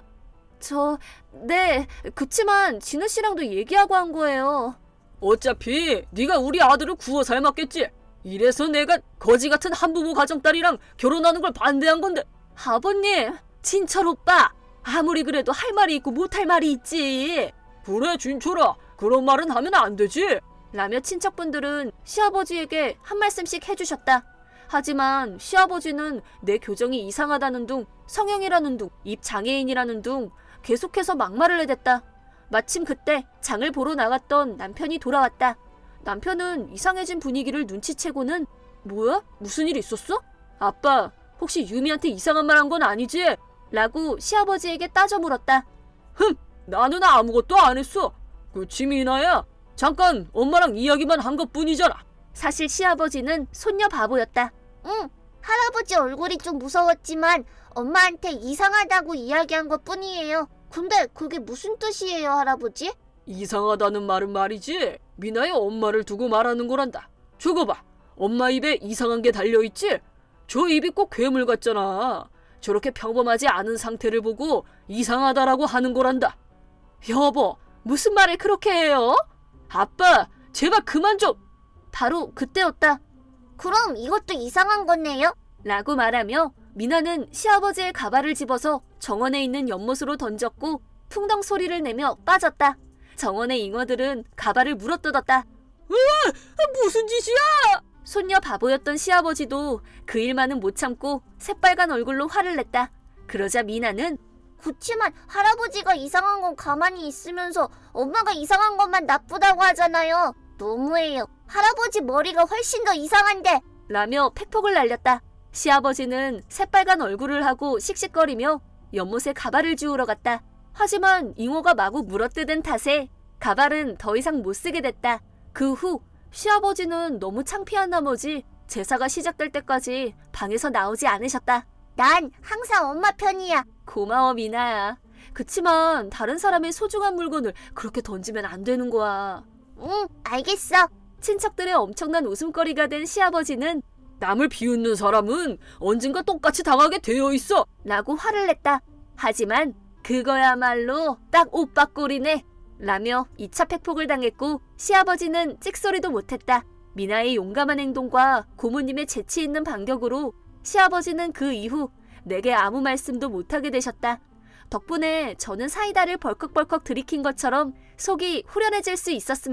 S3: 네. 그치만 진우 씨랑도 얘기하고 한 거예요. 어차피 네가 우리 아들을 구워 삶았겠지. 이래서 내가 거지 같은 한부모 가정딸이랑 결혼하는 걸 반대한 건데. 아버님, 진철 오빠. 아무리 그래도 할 말이 있고 못할 말이 있지. 그래 진철아. 그런 말은 하면 안 되지. 라며 친척분들은 시아버지에게 한 말씀씩 해주셨다. 하지만 시아버지는 내 교정이 이상하다는 둥, 성형이라는 둥, 입 장애인이라는 둥 계속해서 막말을 해댔다. 마침 그때 장을 보러 나갔던 남편이 돌아왔다. 남편은 이상해진 분위기를 눈치채고는 뭐야? 무슨 일 있었어? 아빠, 혹시 유미한테 이상한 말 한 건 아니지? 라고 시아버지에게 따져 물었다. 나는 아무것도 안 했어. 그치 미나야? 잠깐 엄마랑 이야기만 한 것뿐이잖아. 사실 시아버지는 손녀 바보였다.
S4: 응, 할아버지 얼굴이 좀 무서웠지만 엄마한테 이상하다고 이야기한 것 뿐이에요. 근데 그게 무슨 뜻이에요, 할아버지?
S3: 이상하다는 말은 말이지. 미나의 엄마를 두고 말하는 거란다. 저거 봐. 엄마 입에 이상한 게 달려있지? 저 입이 꼭 괴물 같잖아. 저렇게 평범하지 않은 상태를 보고 이상하다라고 하는 거란다. 여보, 무슨 말을 그렇게 해요? 아빠, 제발 그만 좀. 바로 그때였다.
S4: 그럼 이것도 이상한 거네요?
S3: 라고 말하며 미나는 시아버지의 가발을 집어서 정원에 있는 연못으로 던졌고 풍덩 소리를 내며 빠졌다. 정원의 잉어들은 가발을 물어뜯었다. 무슨 짓이야? 손녀 바보였던 시아버지도 그 일만은 못 참고 새빨간 얼굴로 화를 냈다. 그러자 미나는
S4: 그치만 할아버지가 이상한 건 가만히 있으면서 엄마가 이상한 것만 나쁘다고 하잖아요. 너무해요. 할아버지 머리가 훨씬 더 이상한데.
S3: 라며 팩폭을 날렸다. 시아버지는 새빨간 얼굴을 하고 씩씩거리며 연못에 가발을 주우러 갔다. 하지만 잉어가 마구 물어뜯은 탓에 가발은 더 이상 못 쓰게 됐다. 그 후 시아버지는 너무 창피한 나머지 제사가 시작될 때까지 방에서 나오지 않으셨다.
S4: 난 항상 엄마 편이야.
S3: 고마워 미나야. 그치만 다른 사람의 소중한 물건을 그렇게 던지면 안 되는 거야.
S4: 응, 알겠어.
S3: 친척들의 엄청난 웃음거리가 된 시아버지는 남을 비웃는 사람은 언젠가 똑같이 당하게 되어 있어 라고 화를 냈다. 하지만 그거야말로 딱 오빠 꼴이네 라며 2차 팩폭을 당했고 시아버지는 찍소리도 못했다. 미나의 용감한 행동과 고모님의 재치 있는 반격으로 시아버지는 그 이후 내게 아무 말씀도 못하게 되셨다. 덕분에 저는 사이다를 벌컥벌컥 들이킨 것처럼 속이 후련해질 수 있었습니다.